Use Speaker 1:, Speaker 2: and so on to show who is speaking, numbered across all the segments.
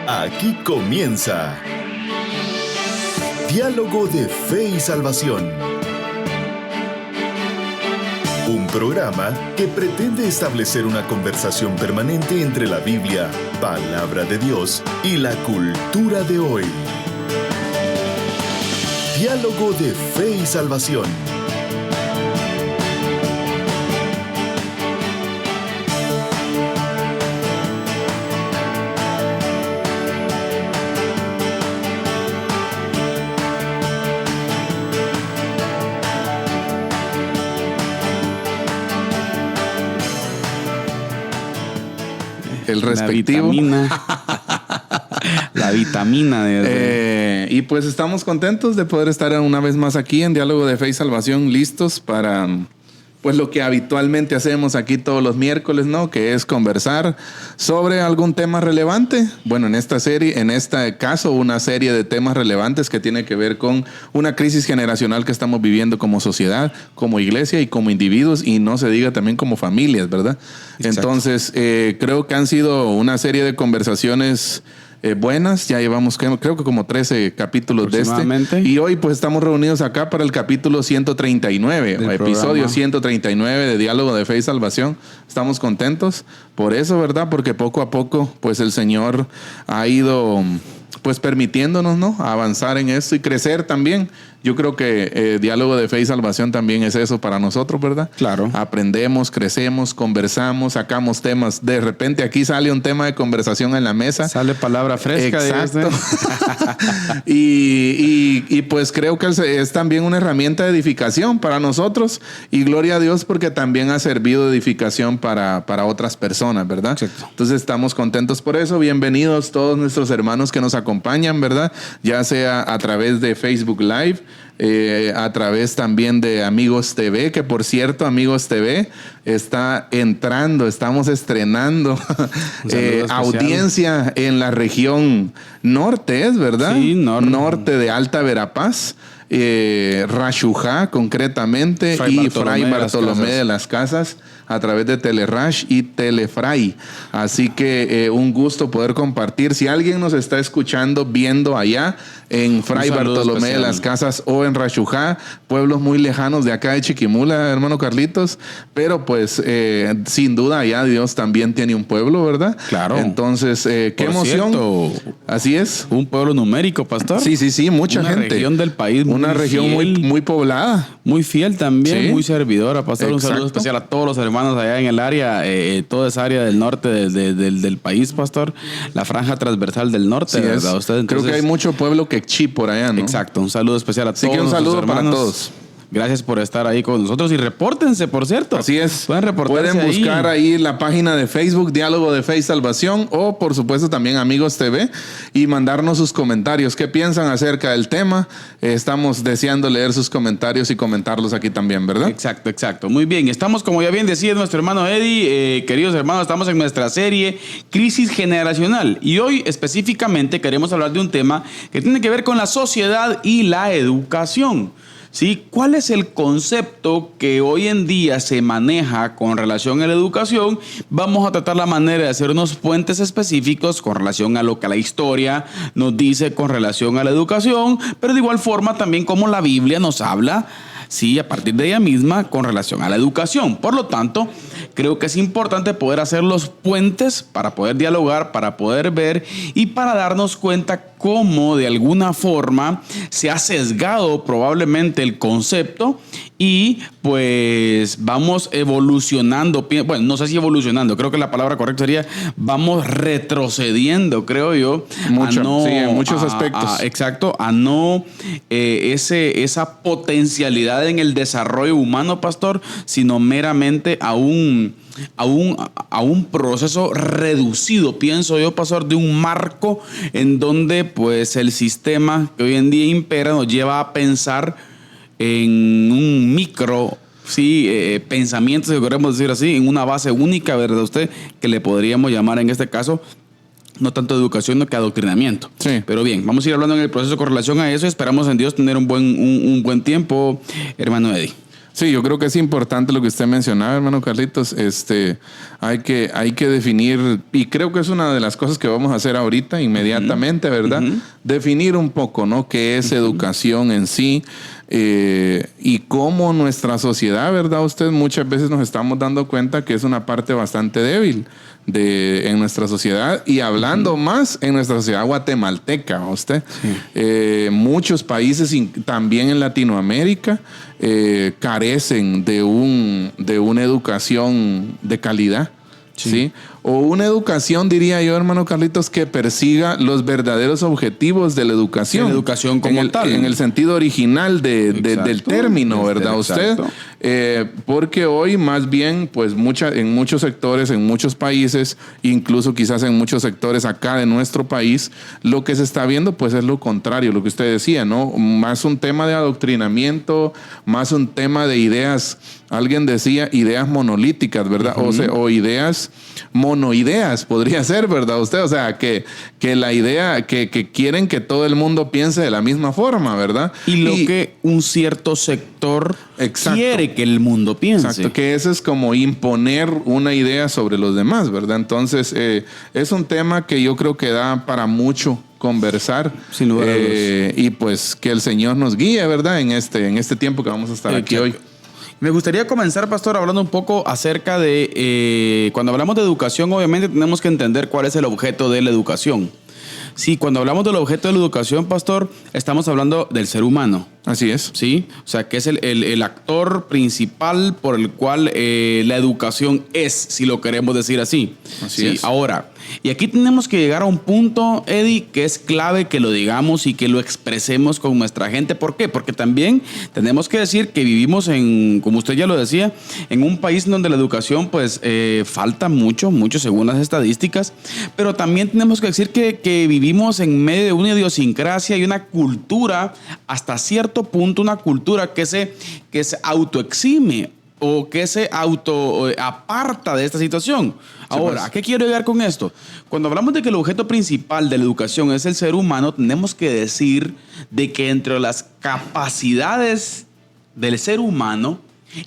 Speaker 1: Aquí comienza Diálogo de Fe y Salvación. Un programa que pretende establecer una conversación permanente entre la Biblia, palabra de Dios, y la cultura de hoy. Diálogo de Fe y Salvación.
Speaker 2: El respectivo.
Speaker 3: La vitamina.
Speaker 2: Y pues estamos contentos de poder estar una vez más aquí en Diálogo de Fe y Salvación, listos para pues lo que habitualmente hacemos aquí todos los miércoles, ¿no? Que es conversar sobre algún tema relevante. Bueno, en esta serie, en este caso, una serie de temas relevantes que tiene que ver con una crisis generacional que estamos viviendo como sociedad, como iglesia y como individuos, y no se diga también como familias, ¿verdad? Exacto. Entonces, creo que han sido una serie de conversaciones buenas. Ya llevamos creo que como 13 capítulos de este. Y hoy pues estamos reunidos acá para el capítulo 139, o episodio 139 de Diálogo de Fe y Salvación. Estamos contentos por eso, ¿verdad? Porque poco a poco pues el Señor ha ido pues permitiéndonos, ¿no?, avanzar en esto y crecer también. Yo creo que Diálogo de Fe y Salvación también es eso para nosotros, ¿verdad? Claro. Aprendemos, crecemos, conversamos, sacamos temas. De repente aquí sale un tema de conversación en la mesa.
Speaker 3: Sale palabra fresca.
Speaker 2: Exacto. y pues creo que es también una herramienta de edificación para nosotros. Y gloria a Dios porque también ha servido de edificación para otras personas, ¿verdad? Exacto. Entonces estamos contentos por eso. Bienvenidos todos nuestros hermanos que nos acompañan, ¿verdad? Ya sea a través de Facebook Live, a través también de Amigos TV, que por cierto, Amigos TV está entrando, estamos estrenando audiencia en la región norte, ¿es verdad? Sí, norte de Alta Verapaz, Rashujá concretamente, y Fray Bartolomé de las Casas, a través de Telerash y Telefray. Así que un gusto poder compartir. Si alguien nos está escuchando, viendo allá en Fray Bartolomé de las Casas o en Rashujá, pueblos muy lejanos de acá de Chiquimula, hermano Carlitos, pero pues sin duda allá Dios también tiene un pueblo, ¿verdad? Claro. Entonces, qué emoción. Cierto, así es.
Speaker 3: Un pueblo numérico, pastor.
Speaker 2: Sí, mucha gente.
Speaker 3: Una región del país
Speaker 2: muy región fiel, muy poblada.
Speaker 3: Muy fiel también, sí. Muy servidora, pastor. Exacto. Un saludo especial a todos los hermanos allá en el área, toda esa área del norte del país, pastor. La franja transversal del norte, sí, ¿verdad? Entonces,
Speaker 2: creo que hay mucho pueblo quechí por allá, ¿no?
Speaker 3: Exacto. Un saludo especial a todos.
Speaker 2: Así que un saludo para todos.
Speaker 3: Gracias por estar ahí con nosotros y repórtense, por cierto.
Speaker 2: Así es.
Speaker 3: Pueden
Speaker 2: buscar ahí la página de Facebook, Diálogo de Fe y Salvación, o por supuesto también Amigos TV, y mandarnos sus comentarios. ¿Qué piensan acerca del tema? Estamos deseando leer sus comentarios y comentarlos aquí también, ¿verdad?
Speaker 3: Exacto. Muy bien. Estamos, como ya bien decía nuestro hermano Eddie, queridos hermanos, estamos en nuestra serie Crisis Generacional. Y hoy específicamente queremos hablar de un tema que tiene que ver con la sociedad y la educación. ¿Sí? ¿Cuál es el concepto que hoy en día se maneja con relación a la educación? Vamos a tratar la manera de hacer unos puentes específicos con relación a lo que la historia nos dice con relación a la educación, pero de igual forma también como la Biblia nos habla, sí, a partir de ella misma con relación a la educación. Por lo tanto, creo que es importante poder hacer los puentes para poder dialogar, para poder ver y para darnos cuenta cómo de alguna forma se ha sesgado probablemente el concepto y pues vamos evolucionando. Bueno, no sé si evolucionando, creo que la palabra correcta sería vamos retrocediendo, creo yo.
Speaker 2: En muchos aspectos.
Speaker 3: Exacto, a no esa potencialidad en el desarrollo humano, pastor, sino meramente a un proceso reducido, pienso yo, pastor, de un marco en donde pues el sistema que hoy en día impera nos lleva a pensar en un micro, pensamiento, si queremos decir así, en una base única, ¿verdad usted? Que le podríamos llamar en este caso no tanto educación, no que adoctrinamiento. Sí. Pero bien, vamos a ir hablando en el proceso con relación a eso. Esperamos en Dios tener un buen tiempo, hermano Eddie.
Speaker 2: Sí, yo creo que es importante lo que usted mencionaba, hermano Carlitos. Hay que definir, y creo que es una de las cosas que vamos a hacer ahorita inmediatamente, ¿verdad? Definir un poco, ¿no? ¿Qué es educación en sí? Y cómo nuestra sociedad, ¿verdad? Usted muchas veces nos estamos dando cuenta que es una parte bastante débil en nuestra sociedad, y hablando más en nuestra sociedad guatemalteca, usted. Muchos países también en Latinoamérica carecen de una educación de calidad. ¿Sí? O una educación, diría yo, hermano Carlitos, que persiga los verdaderos objetivos de la educación.
Speaker 3: La educación como tal.
Speaker 2: En el sentido original del término, ¿verdad? Usted, porque hoy más bien, pues en muchos sectores, en muchos países, incluso quizás en muchos sectores acá de nuestro país, lo que se está viendo, pues es lo contrario, lo que usted decía, ¿no? Más un tema de adoctrinamiento, más un tema de ideas. Alguien decía ideas monolíticas, ¿verdad? O ideas monoideas, podría ser, ¿verdad? Usted, o sea, que la idea, que quieren que todo el mundo piense de la misma forma, ¿verdad?
Speaker 3: Y que un cierto sector quiere que el mundo piense.
Speaker 2: Exacto, que eso es como imponer una idea sobre los demás, ¿verdad? Entonces, es un tema que yo creo que da para mucho conversar.
Speaker 3: Sin lugar a dudas.
Speaker 2: Y pues que el Señor nos guíe, ¿verdad? En este tiempo que vamos a estar aquí hoy.
Speaker 3: Me gustaría comenzar, pastor, hablando un poco acerca de, cuando hablamos de educación, obviamente tenemos que entender cuál es el objeto de la educación. Sí, cuando hablamos del objeto de la educación, pastor, estamos hablando del ser humano.
Speaker 2: Así es.
Speaker 3: Sí, o sea, que es el actor principal por el cual la educación es, si lo queremos decir así.
Speaker 2: Así es.
Speaker 3: Ahora, y aquí tenemos que llegar a un punto, Eddie, que es clave que lo digamos y que lo expresemos con nuestra gente. ¿Por qué? Porque también tenemos que decir que vivimos como usted ya lo decía, en un país donde la educación pues falta mucho según las estadísticas, pero también tenemos que decir que vivimos en medio de una idiosincrasia y una cultura, hasta cierto punto, una cultura que se autoexime o que se aparta de esta situación. Ahora, ¿a qué quiero llegar con esto? Cuando hablamos de que el objeto principal de la educación es el ser humano, tenemos que decir de que entre las capacidades del ser humano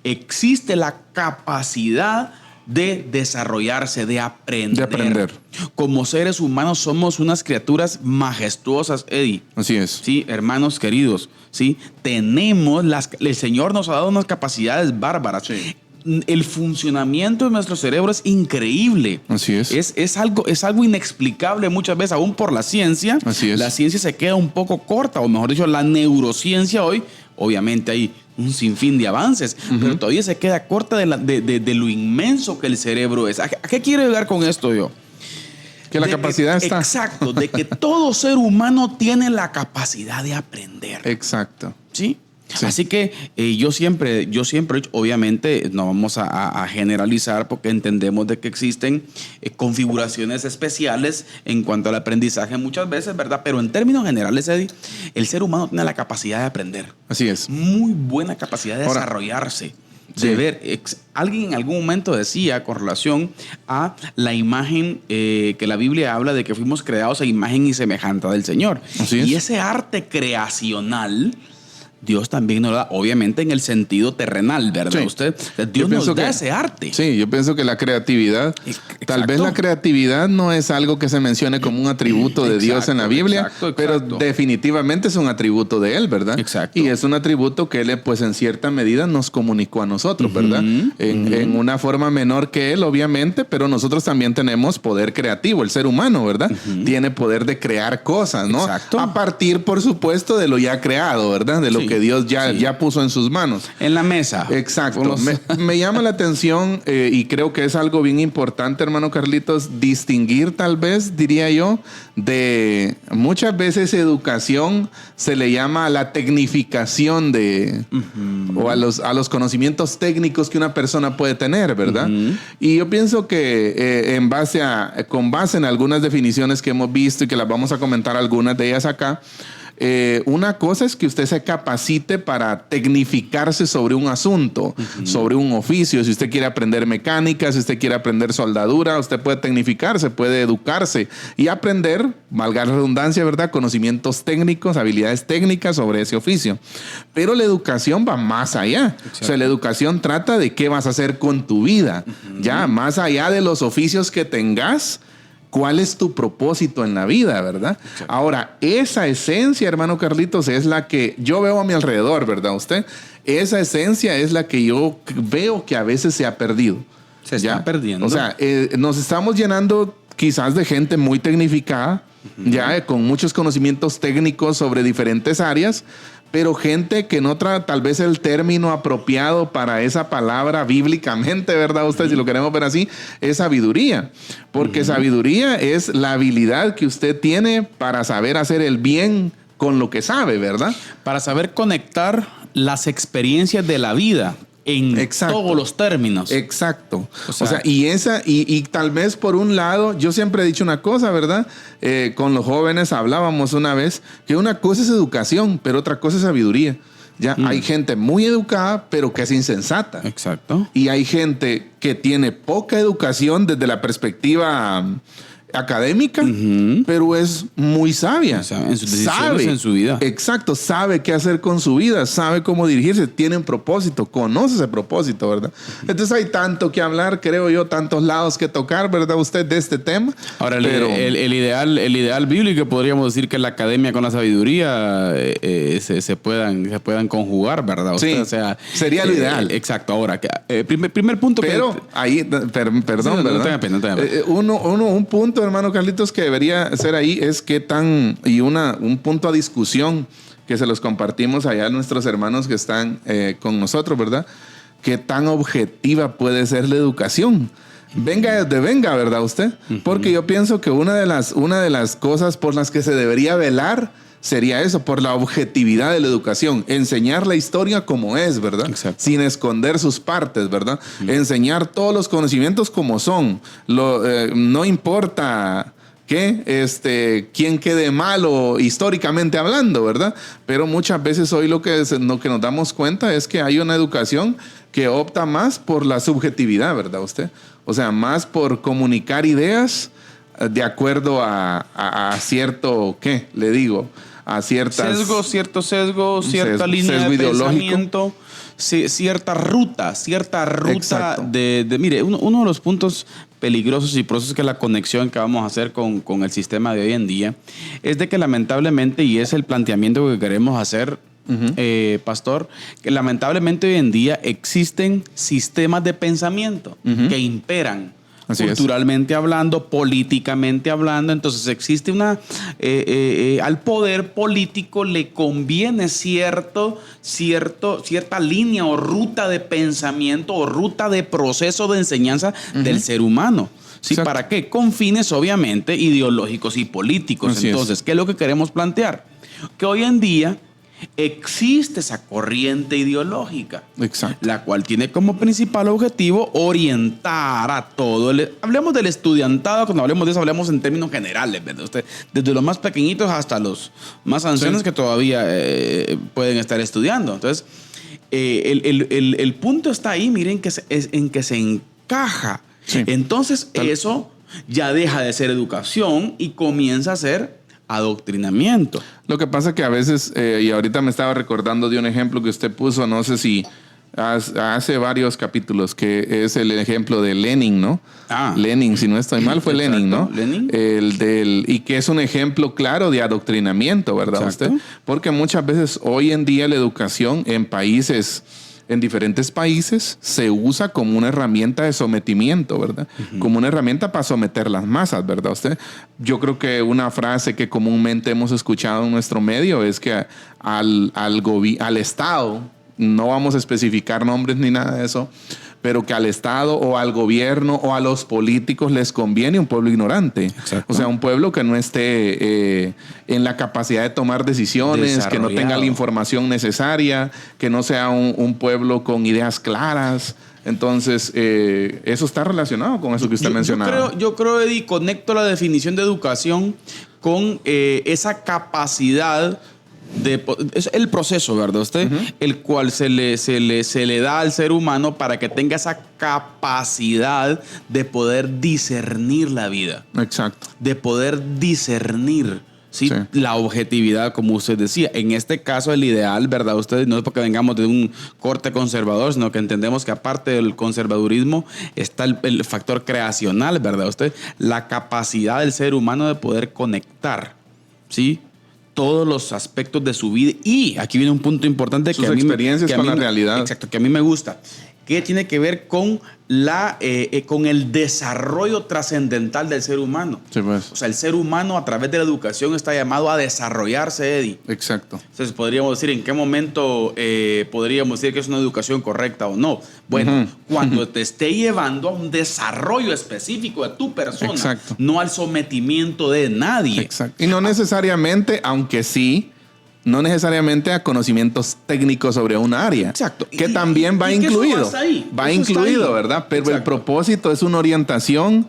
Speaker 3: existe la capacidad de desarrollarse, de aprender. Como seres humanos somos unas criaturas majestuosas, Eddie.
Speaker 2: Así es.
Speaker 3: Sí, hermanos queridos, sí, el Señor nos ha dado unas capacidades bárbaras. Sí. El funcionamiento de nuestro cerebro es increíble.
Speaker 2: Así es.
Speaker 3: Es algo inexplicable muchas veces, aún por la ciencia.
Speaker 2: Así es.
Speaker 3: La ciencia se queda un poco corta, o mejor dicho, la neurociencia hoy, obviamente hay un sinfín de avances, pero todavía se queda corta de lo inmenso que el cerebro es. ¿A qué quiero llegar con esto yo?
Speaker 2: Que la capacidad está.
Speaker 3: Exacto, de que todo ser humano tiene la capacidad de aprender.
Speaker 2: Exacto.
Speaker 3: ¿Sí? Sí. Así que yo siempre he dicho, obviamente no vamos a generalizar porque entendemos de que existen configuraciones especiales en cuanto al aprendizaje muchas veces, ¿verdad? Pero en términos generales, Eddie, el ser humano tiene la capacidad de aprender.
Speaker 2: Así es.
Speaker 3: Muy buena capacidad de desarrollarse. De ver, alguien en algún momento decía con relación a la imagen que la Biblia habla de que fuimos creados a imagen y semejanza del Señor.
Speaker 2: Así es.
Speaker 3: Y ese arte creacional Dios también nos da, obviamente en el sentido terrenal, ¿verdad?
Speaker 2: Sí.
Speaker 3: Dios nos da ese arte.
Speaker 2: Sí, yo pienso que la creatividad, tal vez la creatividad no es algo que se mencione como un atributo de Dios en la Biblia, pero definitivamente es un atributo de Él, ¿verdad?
Speaker 3: Exacto.
Speaker 2: Y es un atributo que Él, pues en cierta medida, nos comunicó a nosotros, ¿verdad? En una forma menor que Él, obviamente, pero nosotros también tenemos poder creativo. El ser humano, ¿verdad? Tiene poder de crear cosas, ¿no?
Speaker 3: Exacto.
Speaker 2: A partir, por supuesto, de lo ya creado, ¿verdad? De lo que Dios ya puso en sus manos.
Speaker 3: En la mesa.
Speaker 2: Exacto. Me llama la atención y creo que es algo bien importante, hermano Carlitos, distinguir tal vez, diría yo, de muchas veces educación se le llama a la tecnificación o a los conocimientos técnicos que una persona puede tener, ¿verdad? Y yo pienso que con base en algunas definiciones que hemos visto y que las vamos a comentar algunas de ellas acá, Una cosa es que usted se capacite para tecnificarse sobre un asunto, sobre un oficio. Si usted quiere aprender mecánica, si usted quiere aprender soldadura, usted puede tecnificarse, puede educarse y aprender, valga la redundancia, ¿verdad? Conocimientos técnicos, habilidades técnicas sobre ese oficio. Pero la educación va más allá. Exacto. O sea, la educación trata de qué vas a hacer con tu vida. Ya, más allá de los oficios que tengas, ¿cuál es tu propósito en la vida, verdad? Exacto. Ahora, esa esencia, hermano Carlitos, es la que yo veo a mi alrededor, ¿verdad? Usted, esa esencia es la que yo veo que a veces se ha perdido.
Speaker 3: Se está perdiendo.
Speaker 2: O sea, nos estamos llenando quizás de gente muy tecnificada, ya con muchos conocimientos técnicos sobre diferentes áreas, pero gente que no trata tal vez el término apropiado para esa palabra bíblicamente, ¿verdad? Usted, si lo queremos ver así, es sabiduría. Porque sabiduría es la habilidad que usted tiene para saber hacer el bien con lo que sabe, ¿verdad?
Speaker 3: Para saber conectar las experiencias de la vida en todos los términos.
Speaker 2: Exacto. O sea, y tal vez por un lado, yo siempre he dicho una cosa, ¿verdad? Con los jóvenes hablábamos una vez que una cosa es educación, pero otra cosa es sabiduría. Ya hay gente muy educada, pero que es insensata.
Speaker 3: Exacto.
Speaker 2: Y hay gente que tiene poca educación desde la perspectiva académica, pero es muy sabia.
Speaker 3: En sus decisiones, en su vida.
Speaker 2: Exacto, sabe qué hacer con su vida, sabe cómo dirigirse, tiene un propósito, conoce ese propósito, ¿verdad? Entonces hay tanto que hablar, creo yo, tantos lados que tocar, ¿verdad? Usted de este tema.
Speaker 3: Ahora, el ideal bíblico, podríamos decir que la academia con la sabiduría se puedan conjugar, ¿verdad?
Speaker 2: Usted, sí, o sea, sería lo ideal.
Speaker 3: Exacto. Ahora, primer punto.
Speaker 2: Pero ahí, perdón, ¿verdad?
Speaker 3: No tenga pena.
Speaker 2: Un punto, hermano Carlitos, que debería ser ahí es un punto a discusión que se los compartimos allá a nuestros hermanos que están con nosotros, ¿verdad? ¿Qué tan objetiva puede ser la educación? Venga desde venga, ¿verdad usted? Porque yo pienso que una de las cosas por las que se debería velar sería eso, por la objetividad de la educación. Enseñar la historia como es, ¿verdad?
Speaker 3: Exacto.
Speaker 2: Sin esconder sus partes, ¿verdad? Enseñar todos los conocimientos como son. No importa quién quede malo históricamente hablando, ¿verdad? Pero muchas veces hoy lo que nos damos cuenta es que hay una educación que opta más por la subjetividad, ¿verdad usted? O sea, más por comunicar ideas de acuerdo a cierto, ¿qué? Le digo, a ciertas...
Speaker 3: cierta línea de pensamiento, cierta ruta mire, uno de los puntos peligrosos y procesos que la conexión que vamos a hacer con el sistema de hoy en día es de que lamentablemente, y es el planteamiento que queremos hacer, pastor, que lamentablemente hoy en día existen sistemas de pensamiento que imperan. Así culturalmente hablando, políticamente hablando. Entonces existe al poder político le conviene cierta línea o ruta de pensamiento o ruta de proceso de enseñanza del ser humano. ¿Sí? ¿Para qué? Con fines obviamente ideológicos y políticos. Entonces, ¿qué es lo que queremos plantear? Que hoy en día existe esa corriente ideológica, la cual tiene como principal objetivo orientar a todo. Hablemos del estudiantado, cuando hablemos de eso hablemos en términos generales, ¿verdad? Desde los más pequeñitos hasta los más ancianos que todavía pueden estar estudiando. Entonces, el punto está ahí, miren, en que se encaja. Sí. Entonces, eso ya deja de ser educación y comienza a ser adoctrinamiento.
Speaker 2: Lo que pasa que a veces, y ahorita me estaba recordando de un ejemplo que usted puso, no sé si hace varios capítulos, que es el ejemplo de Lenin, ¿no? Lenin, si no estoy mal, fue Lenin, ¿no?
Speaker 3: Lenin.
Speaker 2: Y que es un ejemplo claro de adoctrinamiento, ¿verdad? Usted? Porque muchas veces hoy en día la educación en diferentes países se usa como una herramienta de sometimiento, ¿verdad? Como una herramienta para someter las masas, ¿verdad usted? Yo creo que una frase que comúnmente hemos escuchado en nuestro medio es que al Estado, no vamos a especificar nombres ni nada de eso, pero que al Estado o al gobierno o a los políticos les conviene un pueblo ignorante. Exacto. O sea, un pueblo que no esté en la capacidad de tomar decisiones, que no tenga la información necesaria, que no sea un pueblo con ideas claras. Entonces, eso está relacionado con eso que usted mencionaba.
Speaker 3: Yo creo, Eddie, conecto la definición de educación con esa capacidad es el proceso, ¿verdad? Usted, el cual se le da al ser humano para que tenga esa capacidad de poder discernir la vida.
Speaker 2: Exacto.
Speaker 3: De poder discernir. ¿Sí? La objetividad, como usted decía. En este caso, el ideal, ¿verdad? Ustedes no es porque vengamos de un corte conservador, sino que entendemos que aparte del conservadurismo está el factor creacional, ¿verdad? Usted, la capacidad del ser humano de poder conectar, ¿sí? Todos los aspectos de su vida. Y aquí viene un punto importante
Speaker 2: sus experiencias con la realidad.
Speaker 3: Exacto, que a mí me gusta. Que tiene que ver con con el desarrollo trascendental del ser humano.
Speaker 2: Sí, pues.
Speaker 3: O sea, el ser humano a través de la educación está llamado a desarrollarse, Eddie.
Speaker 2: Exacto.
Speaker 3: Entonces, podríamos decir en qué momento podríamos decir que es una educación correcta o no. Bueno, cuando te esté llevando a un desarrollo específico de tu persona,
Speaker 2: exacto,
Speaker 3: no al sometimiento de nadie.
Speaker 2: Exacto. Y no necesariamente, aunque sí, no necesariamente a conocimientos técnicos sobre un área.
Speaker 3: Exacto.
Speaker 2: Que también va incluido. Va incluido, ¿verdad? Pero exacto, el propósito es una orientación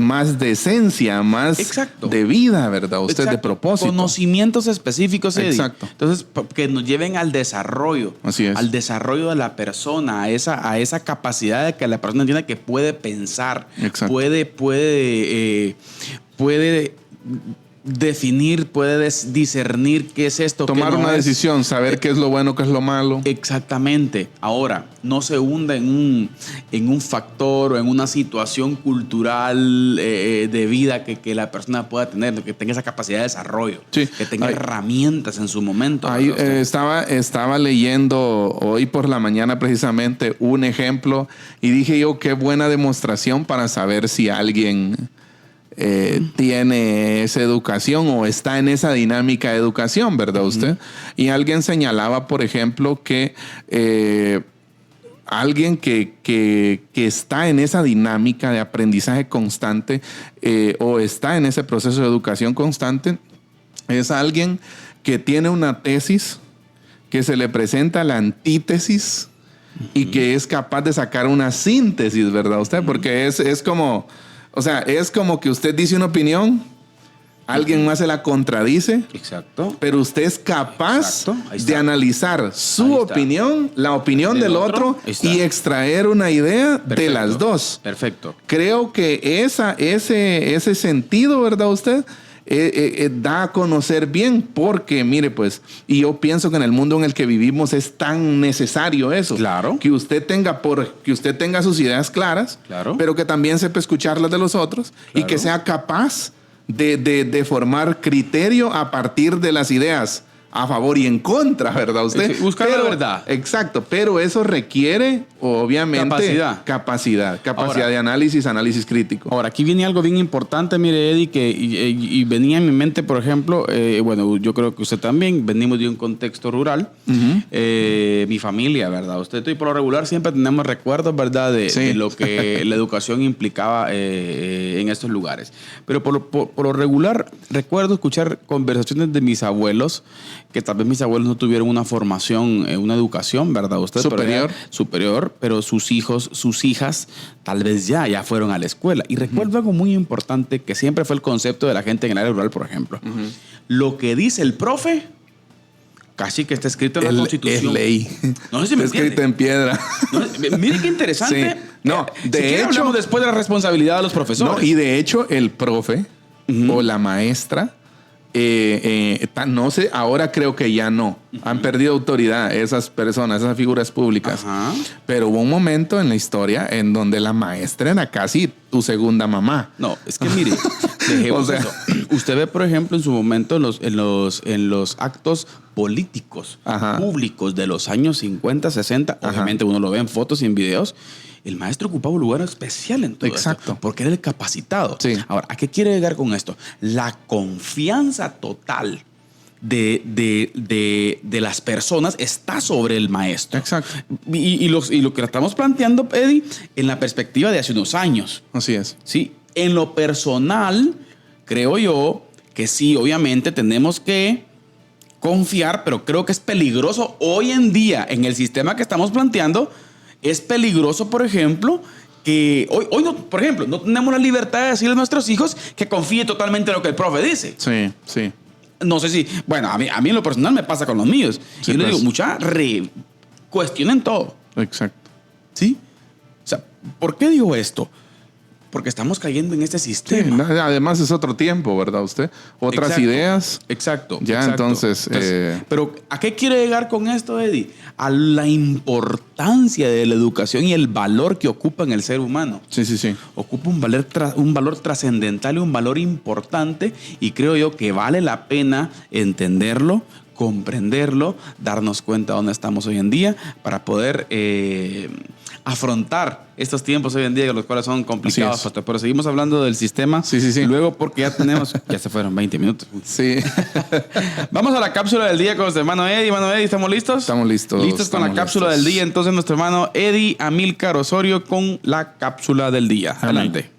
Speaker 2: más de esencia, más exacto, de vida, ¿verdad? Usted exacto, de propósito.
Speaker 3: Conocimientos específicos, Eddie.
Speaker 2: Exacto.
Speaker 3: Entonces, que nos lleven al desarrollo.
Speaker 2: Así es.
Speaker 3: Al desarrollo de la persona, a esa capacidad de que la persona entienda que puede pensar.
Speaker 2: Exacto.
Speaker 3: Puede definir, puede discernir qué es esto.
Speaker 2: Tomar una decisión, saber qué es lo bueno, qué es lo malo.
Speaker 3: Exactamente. Ahora, no se hunda en un factor o en una situación cultural de vida que la persona pueda tener, que tenga esa capacidad de desarrollo, sí, que tenga herramientas en su momento.
Speaker 2: Estaba leyendo hoy por la mañana precisamente un ejemplo y dije yo, qué buena demostración para saber si alguien tiene esa educación o está en esa dinámica de educación, ¿verdad usted? Y alguien señalaba, por ejemplo, que alguien que está en esa dinámica de aprendizaje constante o está en ese proceso de educación constante es alguien que tiene una tesis, que se le presenta la antítesis y que es capaz de sacar una síntesis, ¿verdad usted? Porque es como... O sea, es como que usted dice una opinión, alguien más se la contradice.
Speaker 3: Exacto.
Speaker 2: Pero usted es capaz de analizar su opinión, la opinión del otro y extraer una idea de las dos.
Speaker 3: Perfecto.
Speaker 2: Creo que ese sentido, ¿verdad usted? Da a conocer bien porque, mire, pues, y yo pienso que en el mundo en el que vivimos es tan necesario eso.
Speaker 3: Claro.
Speaker 2: Que usted tenga sus ideas claras, claro, pero que también sepa escuchar las de los otros, claro, y que sea capaz de formar criterio a partir de las ideas a favor y en contra, ¿verdad usted?
Speaker 3: Buscar la verdad.
Speaker 2: Exacto, pero eso requiere, obviamente, capacidad ahora, de análisis crítico.
Speaker 3: Ahora, aquí viene algo bien importante, mire, Eddie, y venía en mi mente, por ejemplo, bueno, yo creo que usted también, venimos de un contexto rural, mi familia, ¿verdad? Usted y por lo regular siempre tenemos recuerdos, ¿verdad? De lo que la educación implicaba en estos lugares. Pero por lo regular, recuerdo escuchar conversaciones de mis abuelos, que tal vez mis abuelos no tuvieron una formación, una educación, ¿verdad? Usted superior, pero sus hijos, sus hijas, tal vez ya fueron a la escuela. Y recuerdo algo muy importante que siempre fue el concepto de la gente en el área rural, por ejemplo. Lo que dice el profe, casi que está escrito en la Constitución.
Speaker 2: Es ley.
Speaker 3: No sé si me entiende.
Speaker 2: Escrito en piedra.
Speaker 3: No, mire qué interesante.
Speaker 2: Sí. No, de hecho,
Speaker 3: hablamos después de la responsabilidad de los profesores.
Speaker 2: No, y de hecho, el profe o la maestra, no sé, ahora creo que ya no. Han perdido autoridad esas personas, esas figuras públicas. Pero hubo un momento en la historia en donde la maestra era casi tu segunda mamá.
Speaker 3: No, es que mire, dejemos eso. Usted ve, por ejemplo, en su momento en los actos políticos públicos de los años 50, 60, obviamente uno lo ve en fotos y en videos. El maestro ocupaba un lugar especial en todo esto, porque era el capacitado. Sí. Ahora, ¿a qué quiere llegar con esto? La confianza total de las personas está sobre el maestro.
Speaker 2: Exacto.
Speaker 3: Y lo que estamos planteando, Eddie, en la perspectiva de hace unos años.
Speaker 2: Así es.
Speaker 3: Sí. En lo personal, creo yo que sí, obviamente tenemos que confiar, pero creo que es peligroso hoy en día en el sistema que estamos planteando. Es peligroso, por ejemplo, que hoy no, por ejemplo, no tenemos la libertad de decirle a nuestros hijos que confíe totalmente en lo que el profe dice.
Speaker 2: Sí, sí.
Speaker 3: No sé si, bueno, a mí en lo personal me pasa con los míos.
Speaker 2: Sí,
Speaker 3: yo les
Speaker 2: pues.
Speaker 3: digo, cuestionen todo.
Speaker 2: Exacto.
Speaker 3: ¿Sí? O sea, ¿por qué digo esto? Porque estamos cayendo en este
Speaker 2: Sí,
Speaker 3: sistema.
Speaker 2: además es otro tiempo, ¿verdad usted? Otras
Speaker 3: Exacto,
Speaker 2: ideas.
Speaker 3: Exacto.
Speaker 2: Ya,
Speaker 3: exacto.
Speaker 2: entonces,
Speaker 3: pero ¿a qué quiero llegar con esto, Eddie? A la importancia de la educación y el valor que ocupa en el ser humano.
Speaker 2: Sí.
Speaker 3: Ocupa un valor trascendental y un valor importante, y creo yo que vale la pena entenderlo, comprenderlo, darnos cuenta de dónde estamos hoy en día para poder afrontar estos tiempos hoy en día, los cuales son complicados, pastor. Pero seguimos hablando del sistema.
Speaker 2: Sí.
Speaker 3: Luego, porque ya se fueron 20 minutos.
Speaker 2: Sí.
Speaker 3: Vamos a la cápsula del día con nuestro hermano Eddie. Hermano Eddie, ¿estamos listos?
Speaker 2: Estamos listos.
Speaker 3: Listos con la cápsula del día. Entonces, nuestro hermano Eddie Amílcar Osorio con la cápsula del día. Adelante.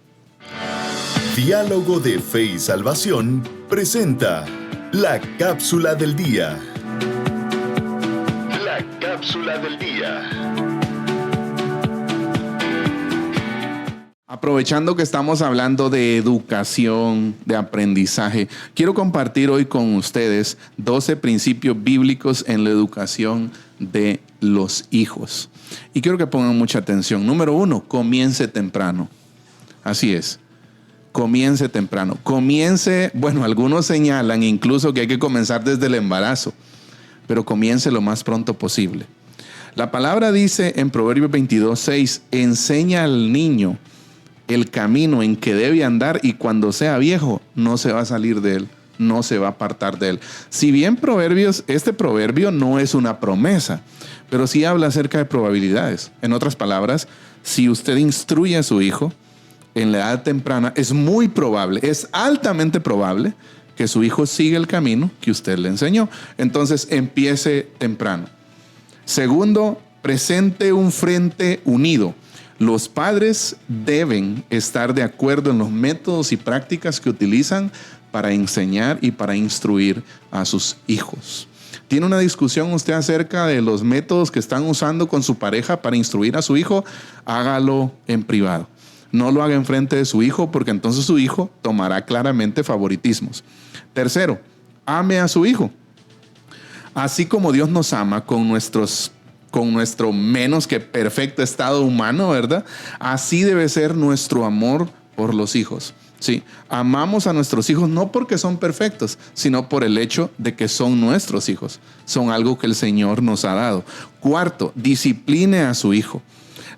Speaker 1: Diálogo de Fe y Salvación presenta la cápsula del día. La cápsula del día.
Speaker 2: Aprovechando que estamos hablando de educación, de aprendizaje, quiero compartir hoy con ustedes 12 principios bíblicos en la educación de los hijos. Y quiero que pongan mucha atención. Número 1, comience temprano. Así es. Comience temprano. Bueno, algunos señalan incluso que hay que comenzar desde el embarazo, pero comience lo más pronto posible. La palabra dice en Proverbios 22:6, enseña al niño el camino en que debe andar y cuando sea viejo no se va a salir de él, no se va a apartar de él. Si bien este proverbio no es una promesa, pero sí habla acerca de probabilidades. En otras palabras, si usted instruye a su hijo en la edad temprana, es muy probable, es altamente probable que su hijo siga el camino que usted le enseñó. Entonces, empiece temprano. Segundo, presente un frente unido. Los padres deben estar de acuerdo en los métodos y prácticas que utilizan para enseñar y para instruir a sus hijos. ¿Tiene una discusión usted acerca de los métodos que están usando con su pareja para instruir a su hijo? Hágalo en privado. No lo haga enfrente de su hijo, porque entonces su hijo tomará claramente favoritismos. Tercero, ame a su hijo. Así como Dios nos ama con nuestro menos que perfecto estado humano, ¿verdad? Así debe ser nuestro amor por los hijos. Sí, amamos a nuestros hijos no porque son perfectos, sino por el hecho de que son nuestros hijos. Son algo que el Señor nos ha dado. Cuarto, discipline a su hijo.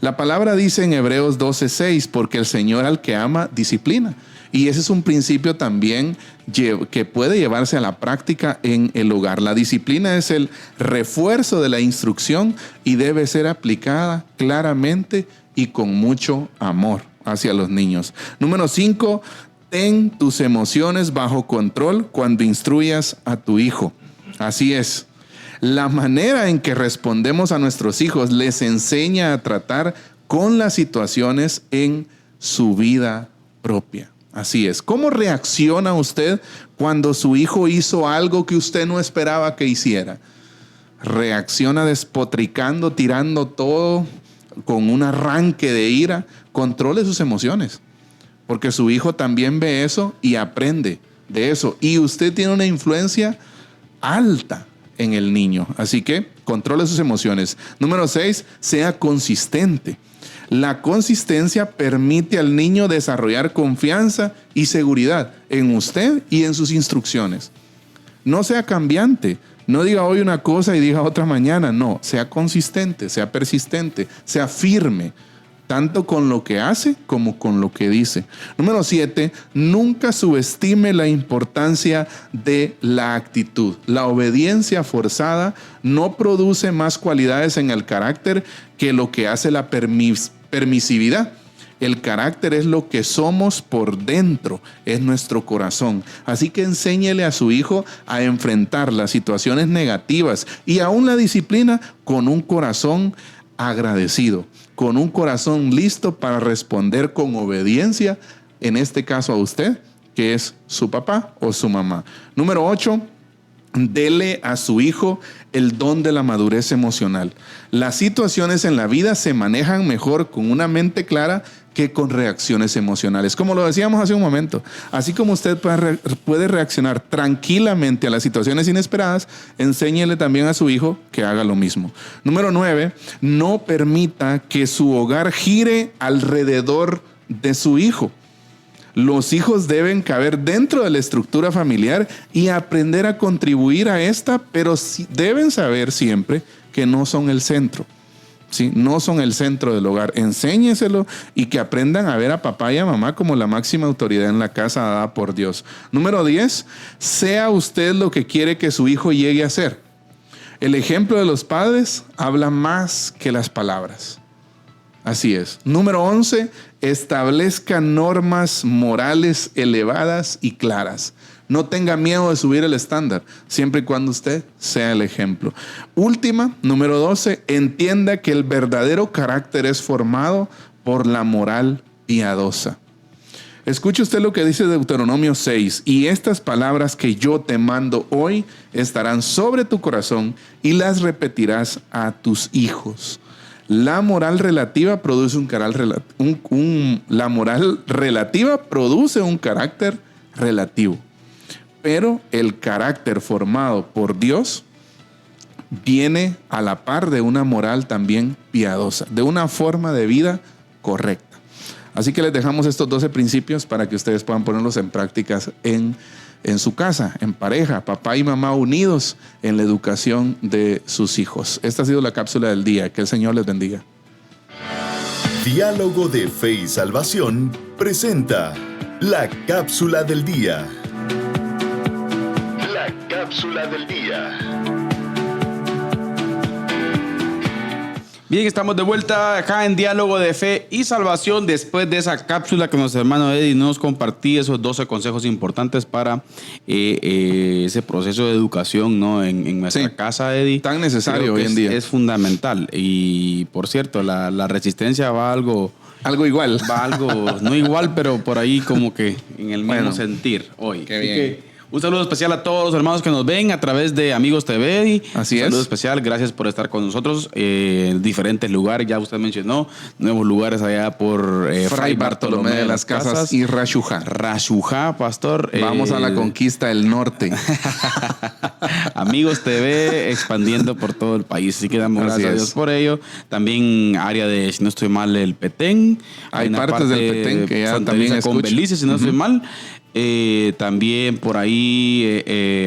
Speaker 2: La palabra dice en Hebreos 12:6, porque el Señor al que ama, disciplina. Y ese es un principio también que puede llevarse a la práctica en el hogar. La disciplina es el refuerzo de la instrucción y debe ser aplicada claramente y con mucho amor hacia los niños. Número 5, ten tus emociones bajo control cuando instruyas a tu hijo. Así es. La manera en que respondemos a nuestros hijos les enseña a tratar con las situaciones en su vida propia. Así es. ¿Cómo reacciona usted cuando su hijo hizo algo que usted no esperaba que hiciera? ¿Reacciona despotricando, tirando todo con un arranque de ira? Controle sus emociones, porque su hijo también ve eso y aprende de eso. Y usted tiene una influencia alta en el niño. Así que controle sus emociones. Número 6, sea consistente. La consistencia permite al niño desarrollar confianza y seguridad en usted y en sus instrucciones. No sea cambiante. No diga hoy una cosa y diga otra mañana. No, sea consistente, sea persistente, sea firme, tanto con lo que hace como con lo que dice. Número 7, nunca subestime la importancia de la actitud. La obediencia forzada no produce más cualidades en el carácter que lo que hace la permisividad. El carácter es lo que somos por dentro, es nuestro corazón. Así que enséñele a su hijo a enfrentar las situaciones negativas y aún la disciplina con un corazón agradecido, con un corazón listo para responder con obediencia, en este caso a usted, que es su papá o su mamá. Número 8, dele a su hijo el don de la madurez emocional. Las situaciones en la vida se manejan mejor con una mente clara que con reacciones emocionales. Como lo decíamos hace un momento, así como usted puede reaccionar tranquilamente a las situaciones inesperadas, enséñele también a su hijo que haga lo mismo. Número 9, no permita que su hogar gire alrededor de su hijo. Los hijos deben caber dentro de la estructura familiar y aprender a contribuir a esta, pero deben saber siempre que no son el centro. ¿Sí? No son el centro del hogar. Enséñeselo y que aprendan a ver a papá y a mamá como la máxima autoridad en la casa dada por Dios. Número 10, sea usted lo que quiere que su hijo llegue a ser. El ejemplo de los padres habla más que las palabras. Así es. Número 11, establezca normas morales elevadas y claras. No tenga miedo de subir el estándar, siempre y cuando usted sea el ejemplo. Última, número 12, entienda que el verdadero carácter es formado por la moral piadosa. Escuche usted lo que dice Deuteronomio 6, y estas palabras que yo te mando hoy estarán sobre tu corazón y las repetirás a tus hijos. La moral relativa produce la moral relativa produce un carácter relativo. Pero el carácter formado por Dios viene a la par de una moral también piadosa, de una forma de vida correcta. Así que les dejamos estos 12 principios para que ustedes puedan ponerlos en prácticas en su casa, en pareja, papá y mamá unidos en la educación de sus hijos. Esta ha sido la cápsula del día. Que el Señor les bendiga.
Speaker 1: Diálogo de Fe y Salvación presenta la cápsula del día. La cápsula del día.
Speaker 3: Bien, estamos de vuelta acá en Diálogo de Fe y Salvación después de esa cápsula que nuestro hermano Eddie nos compartía, esos 12 consejos importantes para ese proceso de educación, ¿no? en nuestra casa, Eddie.
Speaker 2: Tan necesario hoy en día.
Speaker 3: Es fundamental. Y por cierto, la resistencia va algo
Speaker 2: igual.
Speaker 3: Va algo, no igual, pero por ahí como que en el mismo sentir hoy.
Speaker 2: Qué bien.
Speaker 3: Un saludo especial a todos los hermanos que nos ven a través de Amigos TV.
Speaker 2: Así es.
Speaker 3: Un saludo especial, gracias por estar con nosotros en diferentes lugares. Ya usted mencionó nuevos lugares allá por
Speaker 2: Fray Bartolomé de las Casas y Rashujá.
Speaker 3: Rashujá, pastor.
Speaker 2: Vamos a la conquista del norte.
Speaker 3: Amigos TV expandiendo por todo el país. Así que damos gracias a Dios por ello. También área de, si no estoy mal, el Petén.
Speaker 2: Hay partes del Petén que ya también escucho.
Speaker 3: Con Belice, si no estoy mal. También por ahí,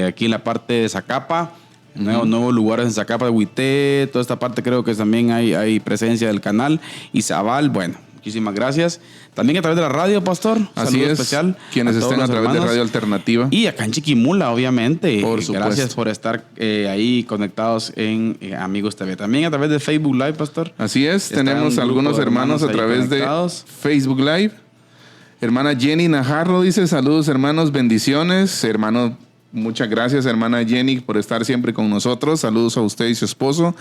Speaker 3: aquí en la parte de Zacapa, nuevos lugares en Zacapa de Huité, toda esta parte creo que también hay presencia del canal. Y Zabal, bueno, muchísimas gracias. También a través de la radio, pastor.
Speaker 2: Así es.
Speaker 3: Especial.
Speaker 2: Quienes estén a través de Radio Alternativa.
Speaker 3: Y acá en Chiquimula, obviamente.
Speaker 2: Por supuesto.
Speaker 3: Gracias por estar ahí conectados en Amigos TV. También a través de Facebook Live, pastor.
Speaker 2: Así es. Tenemos algunos hermanos a través de Facebook Live. Hermana Jenny Najarro dice, saludos hermanos, bendiciones. Hermano, muchas gracias hermana Jenny por estar siempre con nosotros. Saludos a usted y su esposo.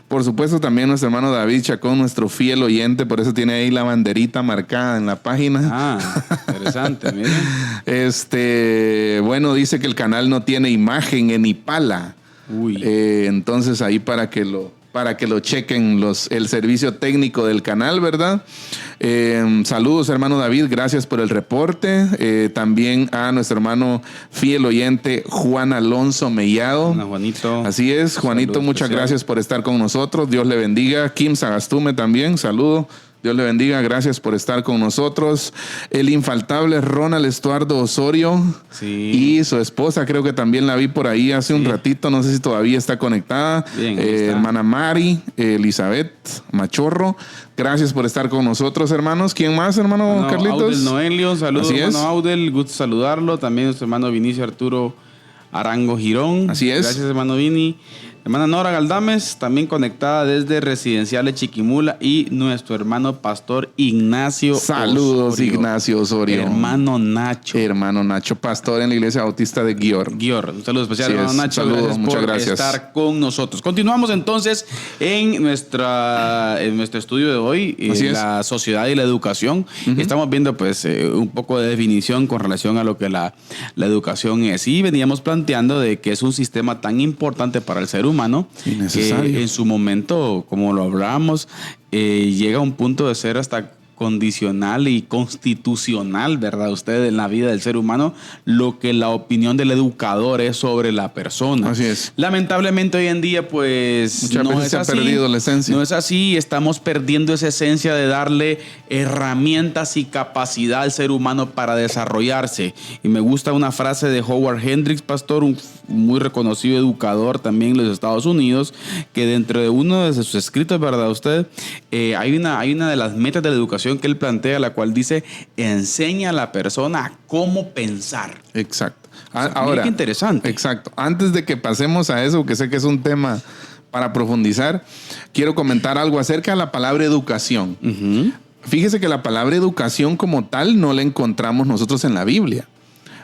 Speaker 2: Por supuesto también nuestro hermano David Chacón, nuestro fiel oyente, por eso tiene ahí la banderita marcada en la página.
Speaker 3: Ah, interesante, miren.
Speaker 2: Bueno, dice que el canal no tiene imagen en Ipala.
Speaker 3: Uy.
Speaker 2: Entonces ahí para que lo chequen el servicio técnico del canal, ¿verdad? Saludos, hermano David, gracias por el reporte. También a nuestro hermano fiel oyente, Juan Alonso Mellado.
Speaker 3: Hola, Juanito.
Speaker 2: Así es, Juanito,
Speaker 3: Saludos
Speaker 2: muchas
Speaker 3: especial.
Speaker 2: Gracias por estar con nosotros. Dios le bendiga. Kim Sagastume también, saludo. Dios le bendiga, gracias por estar con nosotros. El infaltable Ronald Estuardo Osorio y su esposa, creo que también la vi por ahí hace un ratito, no sé si todavía está conectada.
Speaker 3: Bien, está.
Speaker 2: Hermana Mari, Elizabeth Machorro, gracias por estar con nosotros, hermanos. ¿Quién más, hermano Carlitos?
Speaker 3: Audel Noelio, saludos,
Speaker 2: Así
Speaker 3: hermano
Speaker 2: es.
Speaker 3: Audel, gusto saludarlo. También nuestro hermano Vinicio Arturo Arango Girón.
Speaker 2: Así es.
Speaker 3: Gracias, hermano Vini. Hermana Nora Galdames, también conectada desde Residenciales Chiquimula. Y nuestro hermano pastor Ignacio
Speaker 2: Saludos,
Speaker 3: Osorio.
Speaker 2: Ignacio Osorio.
Speaker 3: Hermano Nacho.
Speaker 2: Hermano Nacho, pastor en la Iglesia Bautista de Guior.
Speaker 3: Un saludo especial,
Speaker 2: Sí
Speaker 3: hermano
Speaker 2: es.
Speaker 3: Nacho.
Speaker 2: Saludos, muchas
Speaker 3: por
Speaker 2: gracias.
Speaker 3: estar con nosotros. Continuamos entonces en nuestro estudio de hoy,
Speaker 2: Así es.
Speaker 3: la sociedad y la educación. Estamos viendo pues un poco de definición con relación a lo que la educación es. Y veníamos planteando de que es un sistema tan importante para el ser humano
Speaker 2: Innecesario.
Speaker 3: que en su momento, como lo hablábamos, llega a un punto de ser hasta condicional y constitucional, ¿verdad? Usted en la vida del ser humano, lo que la opinión del educador es sobre la persona.
Speaker 2: Así es.
Speaker 3: Lamentablemente hoy en día, pues,
Speaker 2: Muchas
Speaker 3: no
Speaker 2: veces
Speaker 3: es
Speaker 2: se ha
Speaker 3: así.
Speaker 2: perdido la esencia.
Speaker 3: No es así. Estamos perdiendo esa esencia de darle herramientas y capacidad al ser humano para desarrollarse. Y me gusta una frase de Howard Hendricks, pastor, un muy reconocido educador también en los Estados Unidos, que dentro de uno de sus escritos, ¿verdad? Usted, hay una de las metas de la educación que él plantea, la cual dice: enseña a la persona a cómo pensar.
Speaker 2: Exacto.
Speaker 3: Ahora, qué interesante.
Speaker 2: Exacto. Antes de que pasemos a eso, que sé que es un tema para profundizar, quiero comentar algo acerca de la palabra educación.
Speaker 3: Uh-huh.
Speaker 2: Fíjese que la palabra educación como tal no la encontramos nosotros en la Biblia,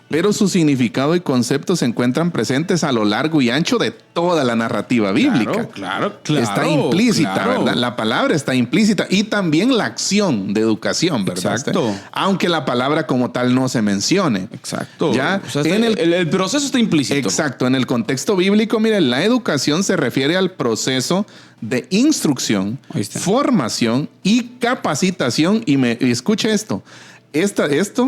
Speaker 2: pero su significado y conceptos se encuentran presentes a lo largo y ancho de toda la narrativa bíblica.
Speaker 3: Claro.
Speaker 2: Está implícita,
Speaker 3: claro.
Speaker 2: ¿verdad? La palabra está implícita y también la acción de educación, ¿verdad?
Speaker 3: Exacto.
Speaker 2: Aunque la palabra como tal no se mencione.
Speaker 3: Exacto.
Speaker 2: Ya,
Speaker 3: o sea, el proceso está implícito.
Speaker 2: Exacto. En el contexto bíblico, mire, la educación se refiere al proceso de instrucción, formación y capacitación. Y escuche esto.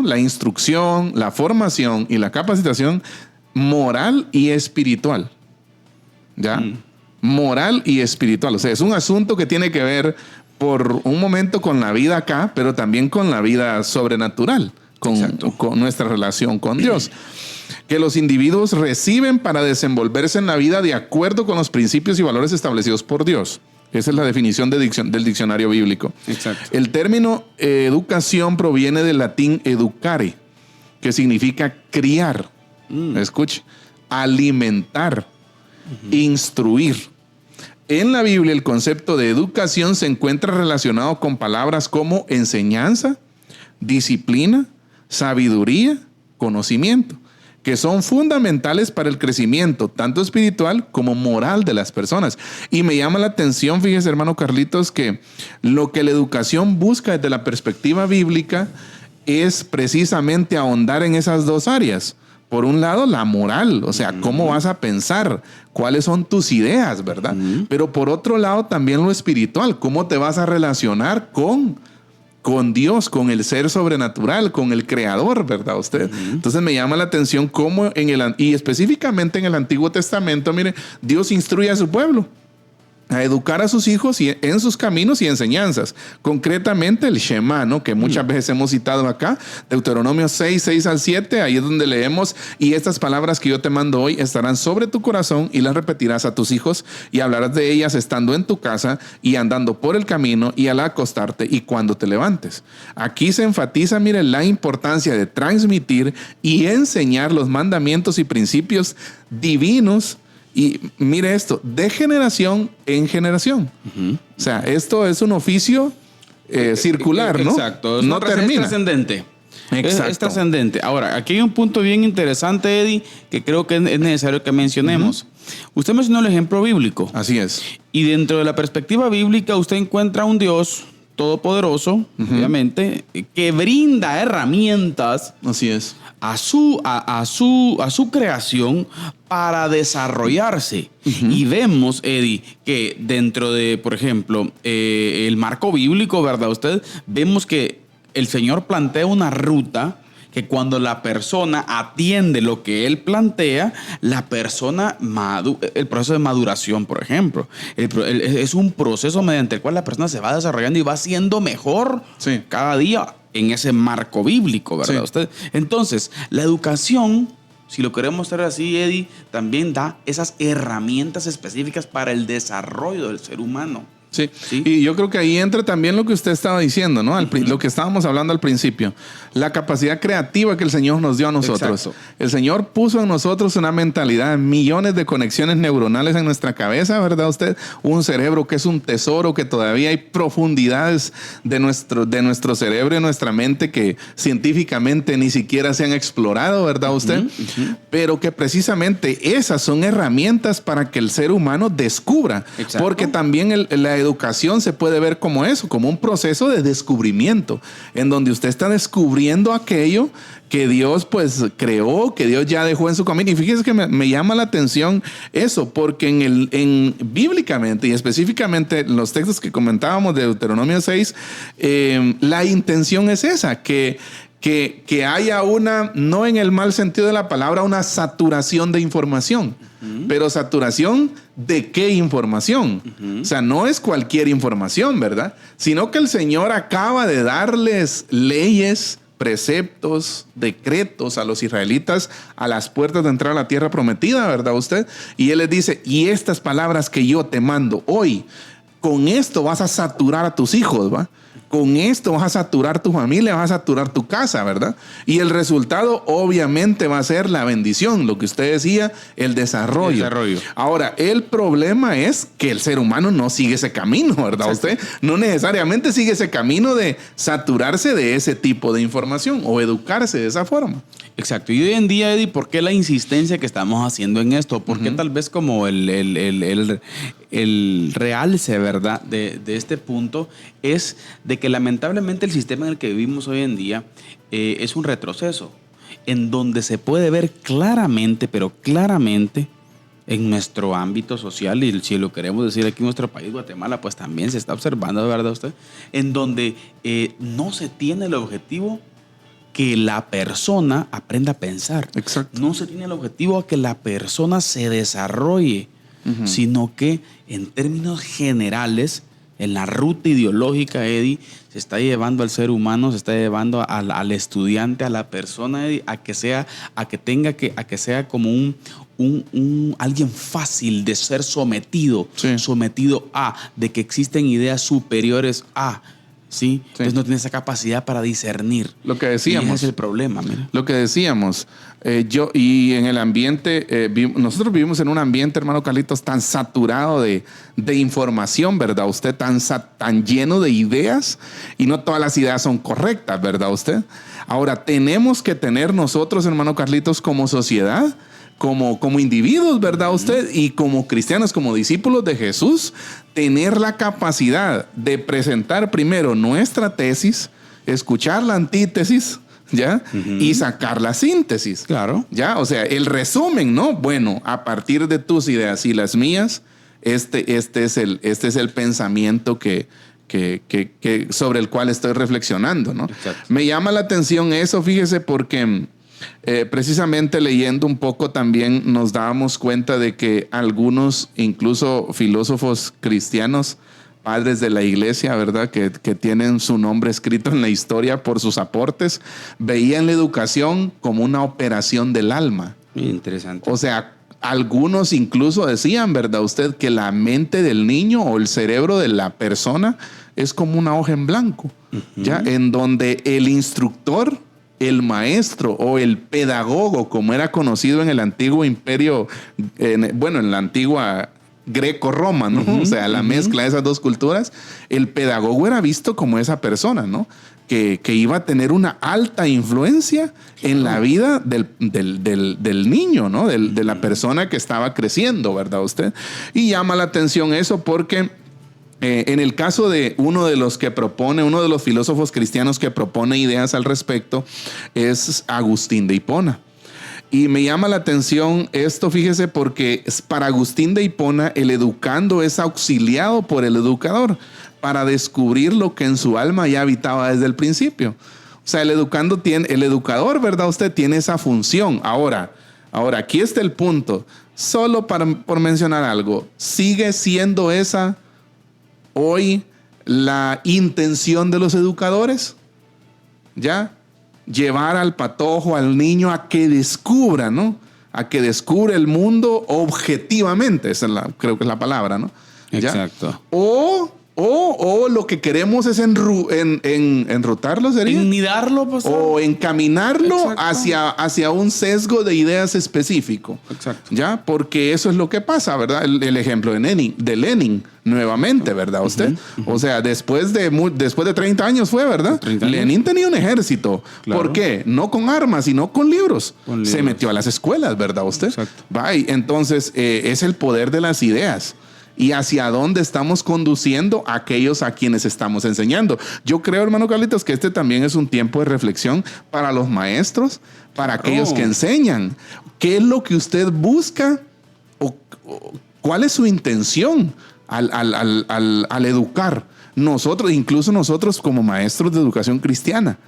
Speaker 2: La instrucción, la formación y la capacitación moral y espiritual. ¿Ya? Moral y espiritual. O sea, es un asunto que tiene que ver por un momento con la vida acá, pero también con la vida sobrenatural, con nuestra relación con Dios. Que los individuos reciben para desenvolverse en la vida de acuerdo con los principios y valores establecidos por Dios. Esa es la definición del diccionario bíblico.
Speaker 3: Exacto.
Speaker 2: El término educación proviene del latín educare, que significa criar. Escuche, alimentar, instruir. En la Biblia, el concepto de educación se encuentra relacionado con palabras como enseñanza, disciplina, sabiduría, conocimiento, que son fundamentales para el crecimiento, tanto espiritual como moral de las personas. Y me llama la atención, fíjese, hermano Carlitos, que lo que la educación busca desde la perspectiva bíblica es precisamente ahondar en esas dos áreas. Por un lado, la moral, o sea, cómo vas a pensar, cuáles son tus ideas, ¿verdad? Pero por otro lado, también lo espiritual, cómo te vas a relacionar con Dios, con el ser sobrenatural, con el creador, ¿verdad? Usted. Entonces me llama la atención cómo y específicamente en el Antiguo Testamento, mire, Dios instruye a su pueblo a educar a sus hijos en sus caminos y enseñanzas. Concretamente el Shema, ¿no? Que muchas veces hemos citado acá, Deuteronomio 6 al 7, ahí es donde leemos: y estas palabras que yo te mando hoy estarán sobre tu corazón y las repetirás a tus hijos y hablarás de ellas estando en tu casa y andando por el camino y al acostarte y cuando te levantes. Aquí se enfatiza, mire, la importancia de transmitir y enseñar los mandamientos y principios divinos. Y mire esto, de generación en generación. O sea, esto es un oficio circular, ¿no?
Speaker 3: Exacto.
Speaker 2: No termina.
Speaker 3: Es trascendente.
Speaker 2: Exacto.
Speaker 3: Es trascendente. Ahora, aquí hay un punto bien interesante, Eddie, que creo que es necesario que mencionemos. Usted mencionó el ejemplo bíblico.
Speaker 2: Así es.
Speaker 3: Y dentro de la perspectiva bíblica, usted encuentra un Dios todopoderoso, obviamente, que brinda herramientas.
Speaker 2: Así es.
Speaker 3: A su creación para desarrollarse. Y vemos, Eddie, que dentro de, por ejemplo, el marco bíblico, ¿verdad? Vemos que el Señor plantea una ruta que cuando la persona atiende lo que Él plantea, la persona el proceso de maduración, por ejemplo, es un proceso mediante el cual la persona se va desarrollando y va siendo mejor cada día en ese marco bíblico, ¿verdad? Entonces, la educación, si lo queremos hacer así, Eddie, también da esas herramientas específicas para el desarrollo del ser humano.
Speaker 2: Sí. Y yo creo que ahí entra también lo que usted estaba diciendo, ¿no? Lo que estábamos hablando al principio. La capacidad creativa que el Señor nos dio a nosotros.
Speaker 3: Exacto.
Speaker 2: El Señor puso en nosotros una mentalidad, millones de conexiones neuronales en nuestra cabeza, ¿verdad usted? Un cerebro que es un tesoro, que todavía hay profundidades de nuestro cerebro y nuestra mente que científicamente ni siquiera se han explorado, ¿verdad usted? Pero que precisamente esas son herramientas para que el ser humano descubra.
Speaker 3: Exacto.
Speaker 2: Porque también la educación se puede ver como eso, como un proceso de descubrimiento, en donde usted está descubriendo aquello que Dios pues creó, que Dios ya dejó en su camino. Y fíjese que me llama la atención eso, porque bíblicamente y específicamente en los textos que comentábamos de Deuteronomio 6, la intención es esa, que haya no en el mal sentido de la palabra, una saturación de información. Pero saturación ¿de qué información? O sea, no es cualquier información, ¿verdad? Sino que el Señor acaba de darles leyes, preceptos, decretos a los israelitas a las puertas de entrar a la tierra prometida, ¿verdad usted? Y Él les dice, y estas palabras que yo te mando hoy, con esto vas a saturar a tus hijos, ¿va? Con esto vas a saturar tu familia, vas a saturar tu casa, ¿verdad? Y el resultado obviamente va a ser la bendición, lo que usted decía, el desarrollo. Ahora, el problema es que el ser humano no sigue ese camino, ¿verdad? Exacto. Usted no necesariamente sigue ese camino de saturarse de ese tipo de información o educarse de esa forma.
Speaker 3: Exacto. Y hoy en día, Eddie, ¿por qué la insistencia que estamos haciendo en esto? ¿Por qué tal vez como el realce, ¿verdad?, de este punto es de que lamentablemente el sistema en el que vivimos hoy en día es un retroceso, en donde se puede ver claramente, pero claramente, en nuestro ámbito social, y si lo queremos decir aquí en nuestro país, Guatemala, pues también se está observando, ¿verdad usted? En donde no se tiene el objetivo que la persona aprenda a pensar.
Speaker 2: Exacto.
Speaker 3: No se tiene el objetivo a que la persona se desarrolle, sino que en términos generales, en la ruta ideológica, Eddie, se está llevando al ser humano, se está llevando al estudiante, a la persona, Eddie, a que sea como alguien fácil de ser sometido,
Speaker 2: sí,
Speaker 3: sometido de que existen ideas superiores a. ¿Sí? Entonces no tiene esa capacidad para discernir.
Speaker 2: Lo que decíamos.
Speaker 3: Y ese es el problema. Mira.
Speaker 2: Lo que decíamos. Y en el ambiente, nosotros vivimos en un ambiente, hermano Carlitos, tan saturado de información, ¿verdad? Usted tan lleno de ideas, y no todas las ideas son correctas, ¿verdad usted? Ahora, tenemos que tener nosotros, hermano Carlitos, como sociedad, como individuos, ¿verdad usted? Y como cristianos, como discípulos de Jesús, tener la capacidad de presentar primero nuestra tesis, escuchar la antítesis, ¿ya? Y sacar la síntesis.
Speaker 3: Claro.
Speaker 2: ¿Ya? O sea, el resumen, ¿no? Bueno, a partir de tus ideas y las mías, este es el pensamiento que sobre el cual estoy reflexionando, ¿no?
Speaker 3: Exacto.
Speaker 2: Me llama la atención eso, fíjese, porque precisamente leyendo un poco también nos dábamos cuenta de que algunos, incluso filósofos cristianos, padres de la iglesia, ¿verdad?, que tienen su nombre escrito en la historia por sus aportes, veían la educación como una operación del alma.
Speaker 3: Interesante.
Speaker 2: O sea, algunos incluso decían, ¿verdad usted?, que la mente del niño o el cerebro de la persona es como una hoja en blanco, ¿ya? En donde el instructor, el maestro o el pedagogo, como era conocido en el antiguo imperio, en la antigua Greco-Roma, ¿no? O sea, la mezcla de esas dos culturas, el pedagogo era visto como esa persona, ¿no? Que iba a tener una alta influencia en la vida del niño, ¿no? De la persona que estaba creciendo, ¿verdad usted? Y llama la atención eso porque en el caso de uno de los filósofos cristianos que propone ideas al respecto, es Agustín de Hipona. Y me llama la atención esto, fíjese, porque para Agustín de Hipona el educando es auxiliado por el educador para descubrir lo que en su alma ya habitaba desde el principio. O sea, el educador, ¿verdad? Usted tiene esa función. Ahora, aquí está el punto. Solo por mencionar algo, sigue siendo esa hoy la intención de los educadores, ¿ya? Llevar al patojo, al niño, a que descubra, ¿no? A que descubra el mundo objetivamente, creo que es la palabra, ¿no? ¿Ya?
Speaker 3: Exacto.
Speaker 2: O lo que queremos es enrutarlo, ¿sería?
Speaker 3: Ennidarlo, pastor.
Speaker 2: O encaminarlo hacia un sesgo de ideas específico.
Speaker 3: Exacto.
Speaker 2: ¿Ya? Porque eso es lo que pasa, ¿verdad? El ejemplo de Lenin, nuevamente, ¿verdad usted? O sea, después de 30 años fue, ¿verdad?
Speaker 3: 30 años.
Speaker 2: Lenin tenía un ejército. Claro. ¿Por qué? No con armas, sino con libros. Se metió a las escuelas, ¿verdad usted?
Speaker 3: Exacto.
Speaker 2: Entonces, es el poder de las ideas. y hacia dónde estamos conduciendo a aquellos a quienes estamos enseñando. Yo creo, hermano Carlitos, que este también es un tiempo de reflexión para los maestros, para aquellos que enseñan. ¿Qué es lo que usted busca o cuál es su intención al educar? Nosotros, incluso nosotros como maestros de educación cristiana,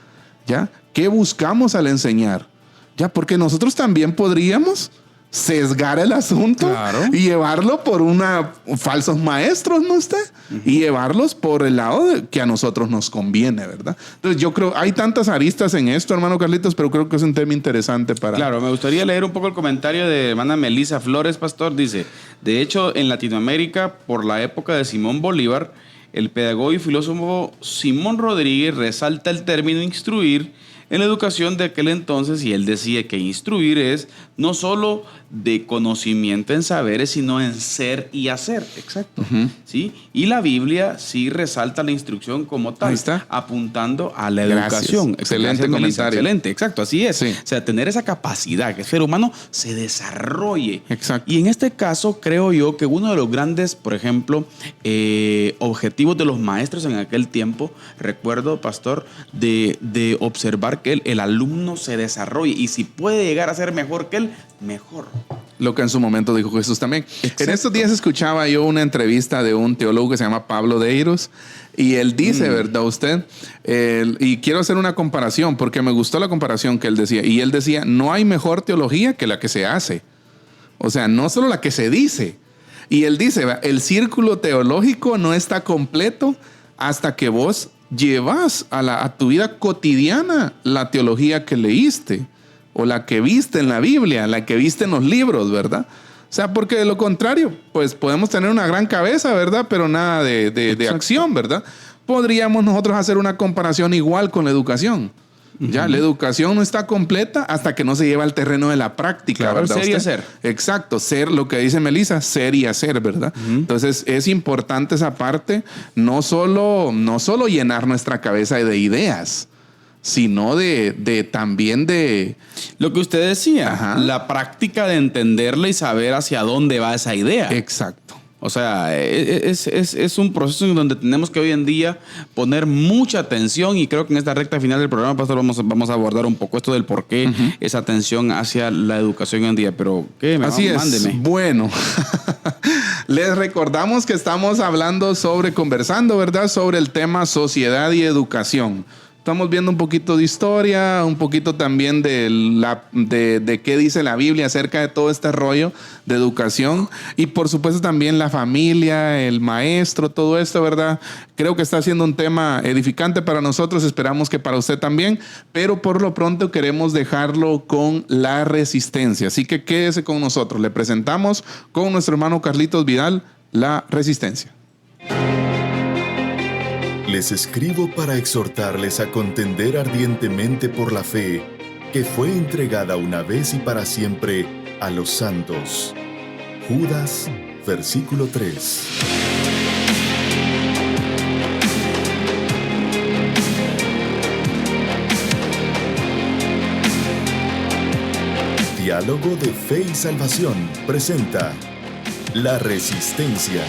Speaker 2: ¿ya? ¿Qué buscamos al enseñar? ¿Ya? Porque nosotros también podríamos sesgar el asunto, claro, y llevarlo por falsos maestros, ¿no usted? Y llevarlos por el lado que a nosotros nos conviene, ¿verdad? Entonces yo creo, hay tantas aristas en esto, hermano Carlitos, pero creo que es un tema interesante para...
Speaker 3: Claro, me gustaría leer un poco el comentario de hermana Melissa Flores, pastor. Dice, de hecho, en Latinoamérica, por la época de Simón Bolívar, el pedagogo y filósofo Simón Rodríguez resalta el término instruir en la educación de aquel entonces, y él decía que instruir es no solo de conocimiento en saberes, sino en ser y hacer. Exacto. ¿Sí? Y la Biblia sí resalta la instrucción como tal, apuntando a la educación.
Speaker 2: Excelente comentario.
Speaker 3: Excelente, exacto, así es.
Speaker 2: Sí.
Speaker 3: O sea, tener esa capacidad que el ser humano se desarrolle.
Speaker 2: Exacto.
Speaker 3: Y en este caso, creo yo que uno de los grandes, por ejemplo, objetivos de los maestros en aquel tiempo, recuerdo, pastor, de observar que el alumno se desarrolle, y si puede llegar a ser mejor que él, mejor.
Speaker 2: Lo que en su momento dijo Jesús también. Exacto. En estos días escuchaba yo una entrevista de un teólogo que se llama Pablo Deiros, y él dice, ¿verdad usted? Y quiero hacer una comparación porque me gustó la comparación que él decía. Y él decía, no hay mejor teología que la que se hace. O sea, no solo la que se dice. Y él dice, el círculo teológico no está completo hasta que vos llevas a tu vida cotidiana la teología que leíste, o la que viste en la Biblia, la que viste en los libros, ¿verdad? O sea, porque de lo contrario, pues podemos tener una gran cabeza, ¿verdad? Pero nada de acción, ¿verdad? Podríamos nosotros hacer una comparación igual con la educación. Ya, la educación no está completa hasta que no se lleva al terreno de la práctica, claro, ¿verdad?
Speaker 3: Ser y hacer.
Speaker 2: Exacto, ser, lo que dice Melissa, ser y hacer, ¿verdad? Entonces es importante esa parte, no solo llenar nuestra cabeza de ideas, sino también de...
Speaker 3: Lo que usted decía, la práctica de entenderla y saber hacia dónde va esa idea.
Speaker 2: Exacto.
Speaker 3: O sea, es un proceso en donde tenemos que hoy en día poner mucha atención, y creo que en esta recta final del programa, pastor, vamos a abordar un poco esto del por qué esa atención hacia la educación hoy en día. Pero, ¿qué? Mándeme.
Speaker 2: Bueno, les recordamos que estamos conversando, ¿verdad? Sobre el tema sociedad y educación. Estamos viendo un poquito de historia, un poquito también de qué dice la Biblia acerca de todo este rollo de educación, y por supuesto también la familia, el maestro, todo esto, ¿verdad? Creo que está siendo un tema edificante para nosotros, esperamos que para usted también, pero por lo pronto queremos dejarlo con la resistencia. Así que quédese con nosotros. Le presentamos con nuestro hermano Carlitos Vidal la resistencia.
Speaker 1: Les escribo para exhortarles a contender ardientemente por la fe que fue entregada una vez y para siempre a los santos. Judas, versículo 3. Diálogo de Fe y Salvación presenta La Resistencia.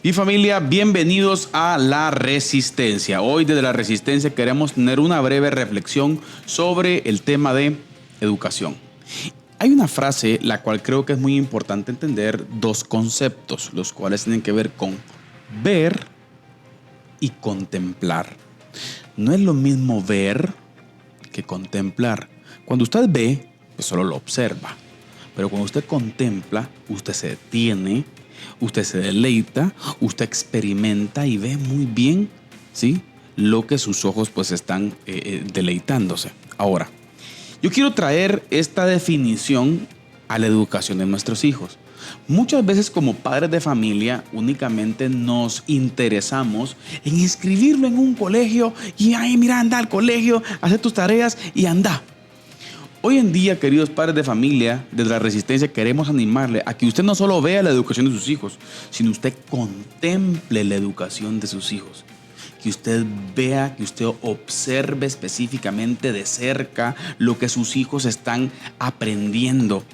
Speaker 3: Y familia, bienvenidos a La Resistencia. Hoy desde La Resistencia queremos tener una breve reflexión sobre el tema de educación. Hay una frase la cual creo que es muy importante entender, dos conceptos, los cuales tienen que ver con ver y contemplar. No es lo mismo ver que contemplar. Cuando usted ve, pues solo lo observa. Pero cuando usted contempla, usted se detiene, usted se deleita, usted experimenta y ve muy bien, ¿sí?, lo que sus ojos pues están deleitándose. Ahora, yo quiero traer esta definición a la educación de nuestros hijos. Muchas veces como padres de familia únicamente nos interesamos en inscribirlo en un colegio y ay, mira, anda al colegio, haz tus tareas y anda. Hoy en día, queridos padres de familia, desde La Resistencia queremos animarle a que usted no solo vea la educación de sus hijos, sino usted contemple la educación de sus hijos. Que que usted vea, que usted observe específicamente de cerca lo que sus hijos están aprendiendo.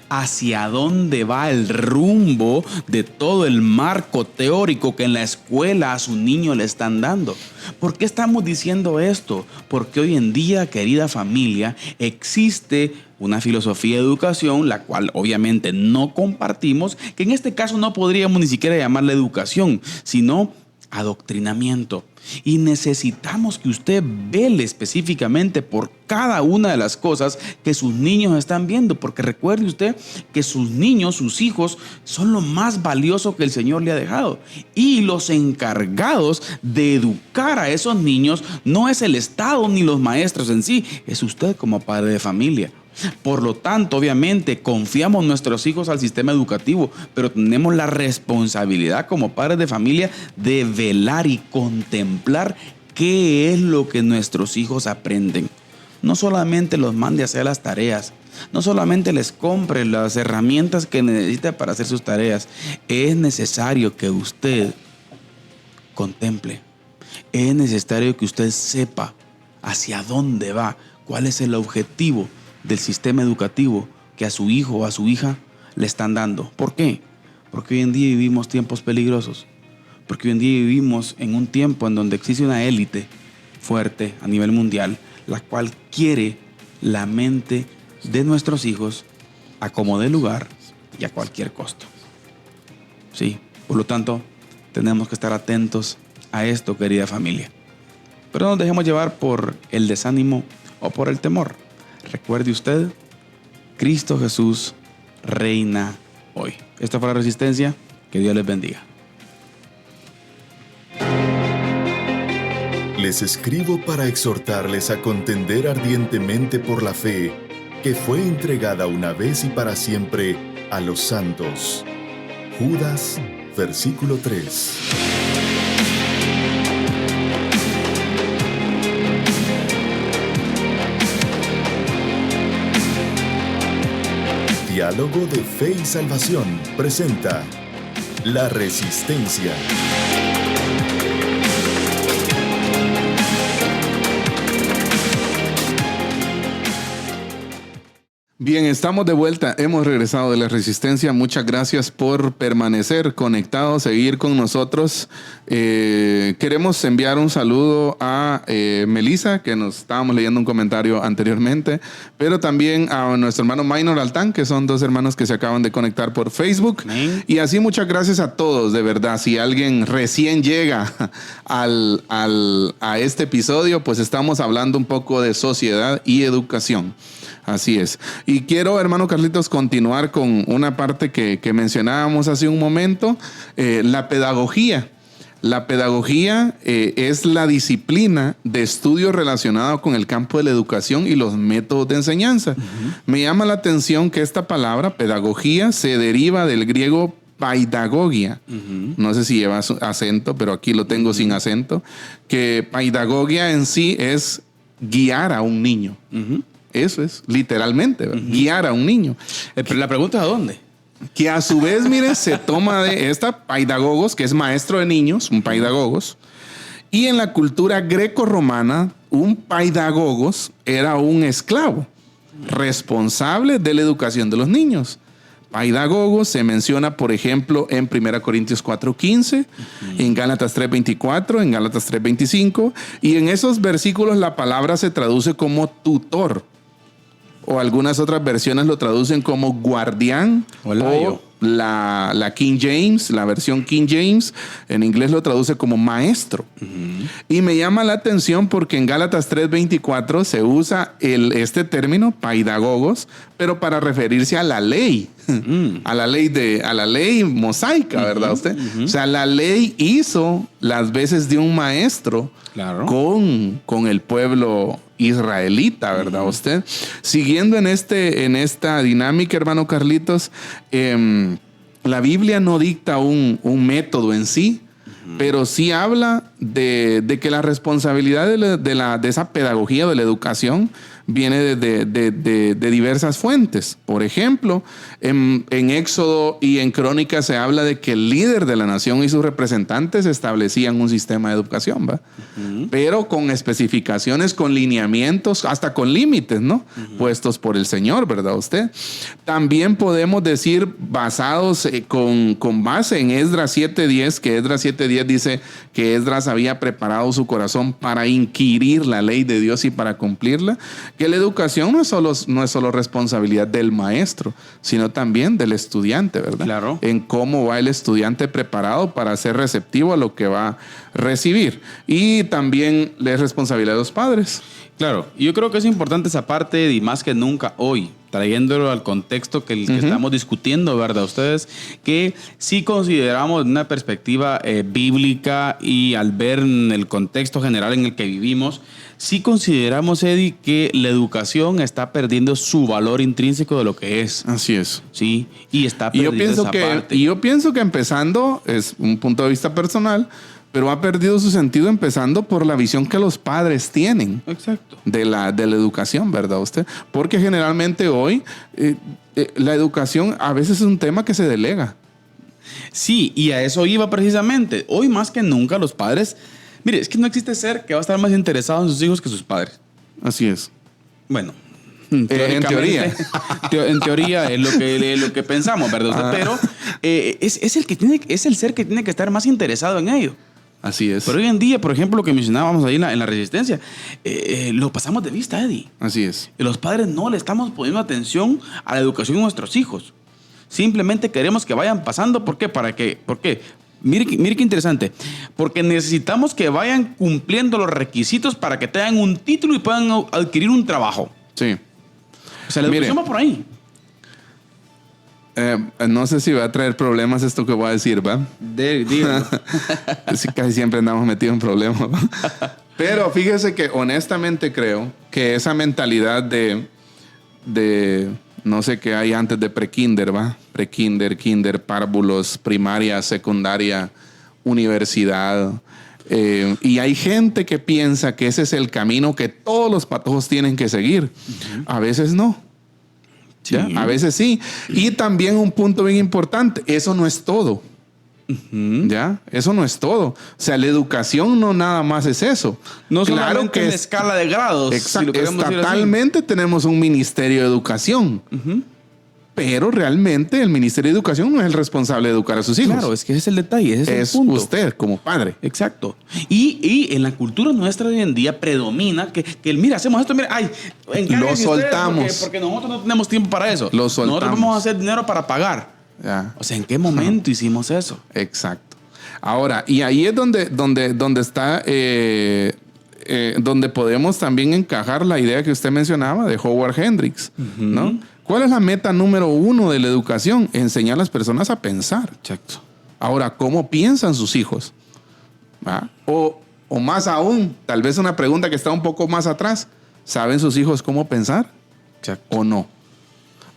Speaker 3: Hacia dónde va el rumbo de todo el marco teórico que en la escuela a su niño le están dando. ¿Por qué estamos diciendo esto? Porque hoy en día, querida familia, existe una filosofía de educación, la cual obviamente no compartimos, que en este caso no podríamos ni siquiera llamarla educación, sino adoctrinamiento. Y necesitamos que usted vele específicamente por cada una de las cosas que sus niños están viendo, porque recuerde usted que sus niños, sus hijos, son lo más valioso que el Señor le ha dejado. Y los encargados de educar a esos niños no es el Estado ni los maestros en sí, es usted como padre de familia. Por lo tanto, obviamente, confiamos nuestros hijos al sistema educativo, pero tenemos la responsabilidad como padres de familia de velar y contemplar qué es lo que nuestros hijos aprenden. No solamente los mande a hacer las tareas, no solamente les compre las herramientas que necesita para hacer sus tareas. Es necesario que usted contemple, es necesario que usted sepa hacia dónde va, cuál es el objetivo del sistema educativo que a su hijo o a su hija le están dando. ¿Por qué? Porque hoy en día vivimos tiempos peligrosos. Porque hoy en día vivimos en un tiempo en donde existe una élite fuerte a nivel mundial, la cual quiere la mente de nuestros hijos a como dé lugar y a cualquier costo. Sí, por lo tanto, tenemos que estar atentos a esto, querida familia. Pero no nos dejemos llevar por el desánimo o por el temor. Recuerde usted, Cristo Jesús reina hoy. Esta fue La Resistencia. Que Dios les bendiga.
Speaker 1: Les escribo para exhortarles a contender ardientemente por la fe que fue entregada una vez y para siempre a los santos. Judas, versículo 3. Diálogo de Fe y Salvación presenta La Resistencia.
Speaker 2: Bien, estamos de vuelta, hemos regresado de La Resistencia. Muchas gracias por permanecer conectados, seguir con nosotros. Queremos enviar un saludo a Melissa, que nos estábamos leyendo un comentario anteriormente, pero también a nuestro hermano Minor Altán, que son dos hermanos que se acaban de conectar por Facebook.
Speaker 3: Amén.
Speaker 2: Y así muchas gracias a todos, de verdad. Si alguien recién llega a este episodio, pues estamos hablando un poco de sociedad y educación. Así es. Y quiero, hermano Carlitos, continuar con una parte que mencionábamos hace un momento, la pedagogía. La pedagogía es la disciplina de estudio relacionado con el campo de la educación y los métodos de enseñanza. Me llama la atención que esta palabra, pedagogía, se deriva del griego paidagogia. No sé si lleva acento, pero aquí lo tengo sin acento. Que paidagogia en sí es guiar a un niño. Eso es, literalmente, guiar a un niño.
Speaker 3: Pero la pregunta es ¿a dónde?
Speaker 2: Que a su vez, mire, se toma de esta paidagogos, que es maestro de niños, un paidagogos. Y en la cultura greco-romana, un paidagogos era un esclavo responsable de la educación de los niños. Paidagogos se menciona, por ejemplo, en 1 Corintios 4:15, en Gálatas 3:24, en Gálatas 3:25. Y en esos versículos la palabra se traduce como tutor. O algunas otras versiones lo traducen como guardián. O la King James, la versión King James, en inglés lo traduce como maestro. Y me llama la atención porque en Gálatas 3:24 se usa este término, paidagogos, pero para referirse a la ley. A la ley mosaica, ¿verdad usted? O sea, la ley hizo las veces de un maestro,
Speaker 3: claro,
Speaker 2: con el pueblo israelita, ¿verdad usted? Siguiendo en esta dinámica, hermano Carlitos, la Biblia no dicta un método en sí, pero sí habla de que la responsabilidad de esa pedagogía, de la educación, viene de diversas fuentes. Por ejemplo, en Éxodo y en Crónicas se habla de que el líder de la nación y sus representantes establecían un sistema de educación, ¿va? Pero con especificaciones, con lineamientos, hasta con límites, ¿no? Puestos por el Señor, ¿verdad usted? También podemos decir, basados con base en Esdras 7:10, que Esdras 7:10 dice que Esdras había preparado su corazón para inquirir la ley de Dios y para cumplirla, que la educación no es solo responsabilidad del maestro, sino también del estudiante, ¿verdad?
Speaker 3: Claro.
Speaker 2: En cómo va el estudiante preparado para ser receptivo a lo que va a recibir. Y también es responsabilidad de los padres.
Speaker 3: Claro, y yo creo que es importante esa parte y más que nunca hoy, trayéndolo al contexto que estamos discutiendo, ¿verdad? Ustedes, que si consideramos una perspectiva bíblica y al ver en el contexto general en el que vivimos, sí consideramos, Eddie, que la educación está perdiendo su valor intrínseco de lo que es.
Speaker 2: Así es.
Speaker 3: Sí, y está perdiendo esa parte.
Speaker 2: Y yo pienso que empezando, es un punto de vista personal, pero ha perdido su sentido empezando por la visión que los padres tienen.
Speaker 3: Exacto.
Speaker 2: De la educación, ¿verdad usted? Porque generalmente hoy la educación a veces es un tema que se delega.
Speaker 3: Sí, y a eso iba precisamente. Hoy más que nunca los padres... Mire, es que no existe ser que va a estar más interesado en sus hijos que sus padres.
Speaker 2: Así es.
Speaker 3: Bueno,
Speaker 2: en teoría.
Speaker 3: En teoría es lo que pensamos, ¿verdad? Pero es el ser que tiene que estar más interesado en ello.
Speaker 2: Así es.
Speaker 3: Pero hoy en día, por ejemplo, lo que mencionábamos ahí en la Resistencia, lo pasamos de vista, Eddie.
Speaker 2: Así es.
Speaker 3: Y los padres no le estamos poniendo atención a la educación de nuestros hijos. Simplemente queremos que vayan pasando. ¿Por qué? ¿Para qué? ¿Por qué? Mire qué interesante. Porque necesitamos que vayan cumpliendo los requisitos para que tengan un título y puedan adquirir un trabajo.
Speaker 2: Sí.
Speaker 3: O sea, la educación va por ahí.
Speaker 2: No sé si va a traer problemas esto que voy a decir, ¿va?
Speaker 3: Dígalo.
Speaker 2: Sí, casi siempre andamos metidos en problemas, ¿va? Pero fíjese que honestamente creo que esa mentalidad de no sé qué hay antes de prekinder, ¿va? Prekinder, kinder, párvulos, primaria, secundaria, universidad. Y hay gente que piensa que ese es el camino que todos los patojos tienen que seguir. A veces no.
Speaker 3: Sí.
Speaker 2: ¿Ya? A veces sí. Y también un punto bien importante, eso no es todo. ¿Ya? Eso no es todo. O sea, la educación no nada más es eso.
Speaker 3: No
Speaker 2: claro
Speaker 3: solamente
Speaker 2: que
Speaker 3: en escala de grados.
Speaker 2: Exacto.
Speaker 3: Si
Speaker 2: Estatalmente tenemos un ministerio de educación. Pero realmente el ministerio de educación no es el responsable de educar a sus hijos.
Speaker 3: Claro, es que ese es el detalle. Ese
Speaker 2: es
Speaker 3: el punto.
Speaker 2: usted como padre.
Speaker 3: Exacto. Y en la cultura nuestra de hoy en día predomina que mira, hacemos esto, mira, ay,
Speaker 2: lo soltamos.
Speaker 3: Porque nosotros no tenemos tiempo para eso.
Speaker 2: Lo soltamos.
Speaker 3: Nosotros vamos a hacer dinero para pagar.
Speaker 2: Ya.
Speaker 3: O sea, ¿en qué momento hicimos eso?
Speaker 2: Exacto. Ahora, y ahí es donde está, donde podemos también encajar la idea que usted mencionaba de Howard Hendricks, ¿no? ¿Cuál es la meta número 1 de la educación? Enseñar a las personas a pensar.
Speaker 3: Exacto.
Speaker 2: Ahora, ¿cómo piensan sus hijos? ¿Va? O más aún, tal vez una pregunta que está un poco más atrás. ¿Saben sus hijos cómo pensar?
Speaker 3: Exacto.
Speaker 2: ¿O no?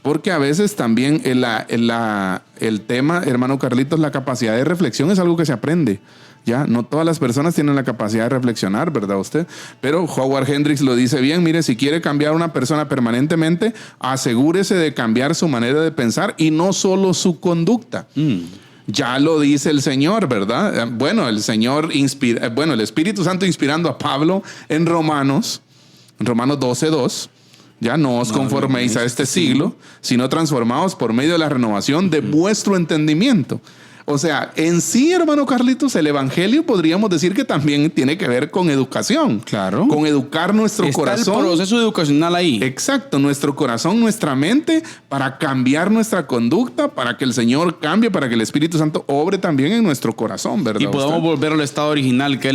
Speaker 2: Porque a veces también el tema, hermano Carlitos, la capacidad de reflexión es algo que se aprende. Ya, no todas las personas tienen la capacidad de reflexionar, ¿verdad usted? Pero Howard Hendricks lo dice bien. Mire, si quiere cambiar a una persona permanentemente, asegúrese de cambiar su manera de pensar y no solo su conducta. Ya lo dice el Señor, ¿verdad? Bueno, el Espíritu Santo inspirando a Pablo en Romanos 12:2. Ya no os conforméis a este siglo, sino transformaos por medio de la renovación de vuestro entendimiento. O sea, en sí, hermano Carlitos, el evangelio podríamos decir que también tiene que ver con educación.
Speaker 3: Claro.
Speaker 2: Con educar nuestro corazón.
Speaker 3: Está el proceso educacional ahí.
Speaker 2: Exacto, nuestro corazón, nuestra mente, para cambiar nuestra conducta, para que el Señor cambie, para que el Espíritu Santo obre también en nuestro corazón, ¿verdad?
Speaker 3: Y podamos volver al estado original que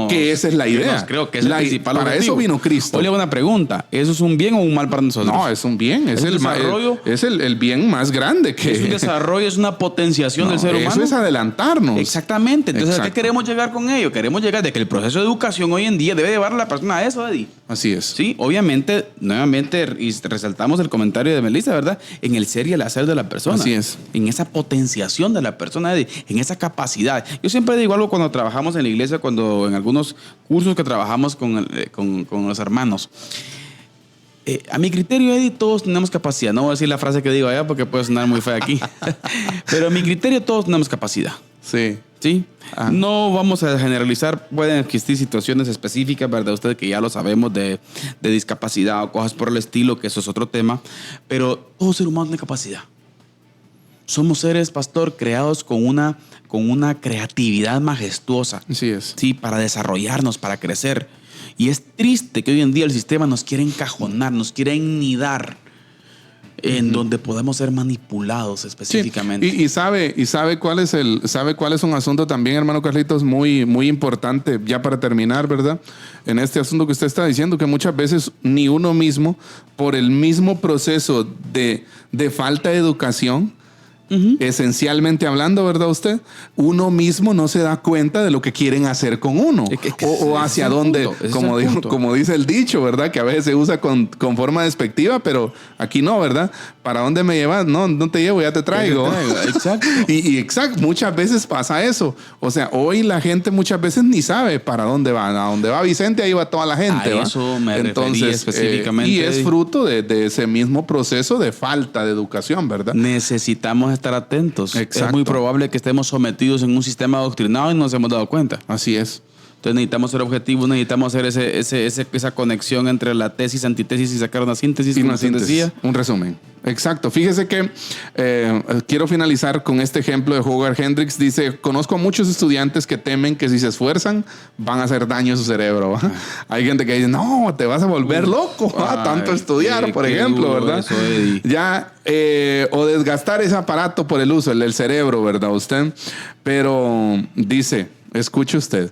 Speaker 2: Que esa es la idea.
Speaker 3: Creo que es el principal
Speaker 2: para
Speaker 3: objetivo.
Speaker 2: Eso vino Cristo.
Speaker 3: Oye, una pregunta. ¿Eso es un bien o un mal para nosotros?
Speaker 2: No, es un bien. Es el bien más grande que...
Speaker 3: Es un desarrollo, es una potenciación del ser humano.
Speaker 2: Eso es adelantarnos.
Speaker 3: Exactamente. Entonces, ¿a qué
Speaker 2: Exacto.
Speaker 3: queremos llegar con ello? Queremos llegar de que el proceso de educación hoy en día debe llevar a la persona a eso, Eddie.
Speaker 2: Así es.
Speaker 3: Sí, obviamente, nuevamente, y resaltamos el comentario de Melissa, ¿verdad? En el ser y el hacer de la persona.
Speaker 2: Así es.
Speaker 3: En esa potenciación de la persona, Eddie, en esa capacidad. Yo siempre digo algo cuando trabajamos en la iglesia, cuando en algunos cursos que trabajamos con los hermanos. A mi criterio, Eddie, todos tenemos capacidad. No voy a decir la frase que digo allá porque puede sonar muy fea aquí. Pero a mi criterio, todos tenemos capacidad.
Speaker 2: Sí.
Speaker 3: ¿Sí?
Speaker 2: Ah.
Speaker 3: No vamos a generalizar. Pueden existir situaciones específicas, ¿verdad? Usted que ya lo sabemos de discapacidad o cosas por el estilo, que eso es otro tema. Pero todo ser humano tiene capacidad. Somos seres, pastor, creados con una creatividad majestuosa.
Speaker 2: Así es.
Speaker 3: Sí, para desarrollarnos, para crecer. Y es triste que hoy en día el sistema nos quiere encajonar, nos quiere ennidar en donde podemos ser manipulados específicamente.
Speaker 2: Sí. Y sabe cuál es un asunto también, hermano Carlitos, muy, muy importante, ya para terminar, ¿verdad? En este asunto que usted está diciendo, que muchas veces ni uno mismo, por el mismo proceso de falta de educación, esencialmente hablando, ¿verdad usted? Uno mismo no se da cuenta de lo que quieren hacer con uno. O hacia dónde, como dice el dicho, ¿verdad? Que a veces se usa con forma despectiva, pero aquí no, ¿verdad? ¿Para dónde me llevas? No te llevo, ya te traigo.
Speaker 3: Exacto.
Speaker 2: y exacto, muchas veces pasa eso. O sea, hoy la gente muchas veces ni sabe para dónde va. A dónde va Vicente, ahí va toda la gente.
Speaker 3: A eso me refería específicamente.
Speaker 2: Y es fruto de ese mismo proceso de falta de educación, ¿verdad?
Speaker 3: Necesitamos estar atentos.
Speaker 2: Exacto.
Speaker 3: Es muy probable que estemos sometidos en un sistema adoctrinado y no nos hemos dado cuenta.
Speaker 2: Así es.
Speaker 3: Entonces necesitamos ser objetivos, necesitamos hacer esa conexión entre la tesis, antitesis y sacar una síntesis.
Speaker 2: Y
Speaker 3: como
Speaker 2: una
Speaker 3: usted
Speaker 2: síntesis,
Speaker 3: decía.
Speaker 2: un resumen. Exacto. Fíjese que quiero finalizar con este ejemplo de Howard Hendricks. Dice, conozco a muchos estudiantes que temen que si se esfuerzan van a hacer daño a su cerebro. Hay gente que dice, no, te vas a volver loco, tanto estudiar, por ejemplo, ¿verdad?
Speaker 3: Eso,
Speaker 2: Ya, o desgastar ese aparato por el uso, el del cerebro, ¿verdad usted? Pero dice, escuche usted,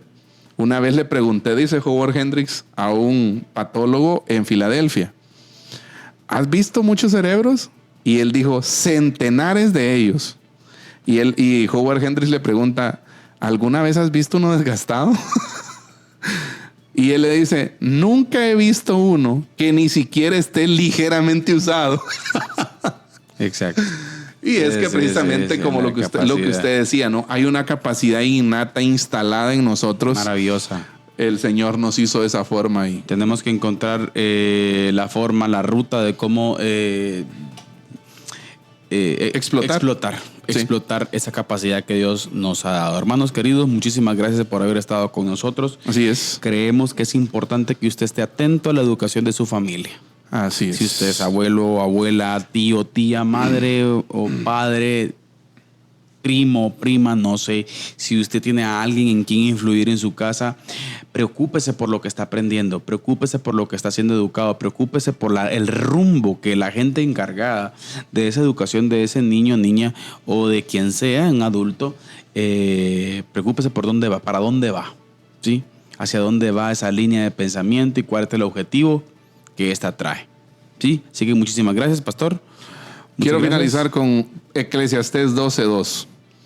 Speaker 2: una vez le pregunté, dice Howard Hendricks, a un patólogo en Filadelfia, ¿has visto muchos cerebros? Y él dijo, centenares de ellos. Y Howard Hendricks le pregunta, ¿alguna vez has visto uno desgastado? Y él le dice, nunca he visto uno que ni siquiera esté ligeramente usado.
Speaker 3: Exacto.
Speaker 2: Y es que precisamente como lo que usted decía, ¿no? Hay una capacidad innata instalada en nosotros.
Speaker 3: Maravillosa.
Speaker 2: El Señor nos hizo de esa forma y
Speaker 3: tenemos que encontrar la forma, la ruta de cómo explotar esa capacidad que Dios nos ha dado. Hermanos queridos, muchísimas gracias por haber estado con nosotros.
Speaker 2: Así es.
Speaker 3: Creemos que es importante que usted esté atento a la educación de su familia.
Speaker 2: Así es.
Speaker 3: Si usted es abuelo, abuela, tío, tía, madre o padre, primo, prima, no sé. Si usted tiene a alguien en quien influir en su casa, preocúpese por lo que está aprendiendo, preocúpese por lo que está siendo educado, preocúpese por el rumbo que la gente encargada de esa educación de ese niño, niña o de quien sea, un adulto, preocúpese por dónde va, para dónde va, ¿sí? Hacia dónde va esa línea de pensamiento y cuál es el objetivo que esta trae. ¿Sí? Así que muchísimas gracias, pastor.
Speaker 2: Quiero finalizar con Eclesiastés 12:2.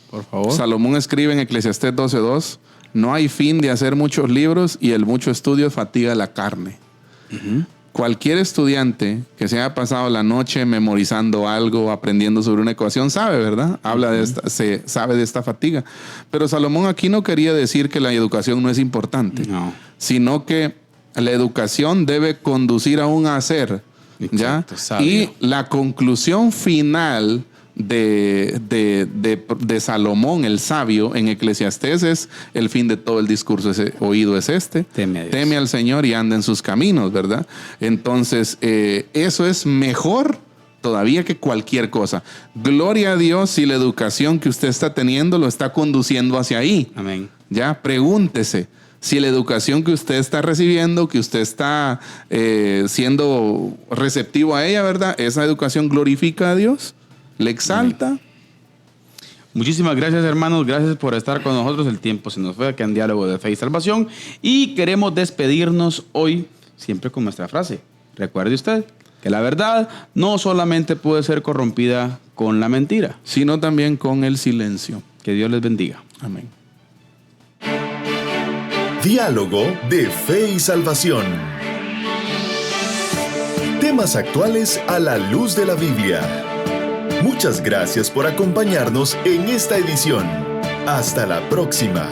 Speaker 3: Por favor.
Speaker 2: Salomón escribe en Eclesiastés 12:2, no hay fin de hacer muchos libros y el mucho estudio fatiga la carne. Cualquier estudiante que se haya pasado la noche memorizando algo, aprendiendo sobre una ecuación, sabe, ¿verdad? Sabe de esta fatiga. Pero Salomón aquí no quería decir que la educación no es importante, sino que la educación debe conducir a un hacer, ¿ya?
Speaker 3: Exacto,
Speaker 2: y la conclusión final de Salomón, el sabio, en Eclesiastés es el fin de todo el discurso oído es este. Teme al Señor y anda en sus caminos, ¿verdad? Entonces, eso es mejor todavía que cualquier cosa. Gloria a Dios si la educación que usted está teniendo lo está conduciendo hacia ahí.
Speaker 3: Amén.
Speaker 2: Ya, pregúntese si la educación que usted está recibiendo, que usted está siendo receptivo a ella, ¿verdad? Esa educación glorifica a Dios, le exalta.
Speaker 3: Amén. Muchísimas gracias, hermanos. Gracias por estar con nosotros. El tiempo se nos fue aquí en Diálogo de Fe y Salvación. Y queremos despedirnos hoy siempre con nuestra frase. Recuerde usted, que la verdad no solamente puede ser corrompida con la mentira,
Speaker 2: sino también con el silencio.
Speaker 3: Que Dios les bendiga.
Speaker 2: Amén.
Speaker 1: Diálogo de Fe y Salvación. Temas actuales a la luz de la Biblia. Muchas gracias por acompañarnos en esta edición. Hasta la próxima.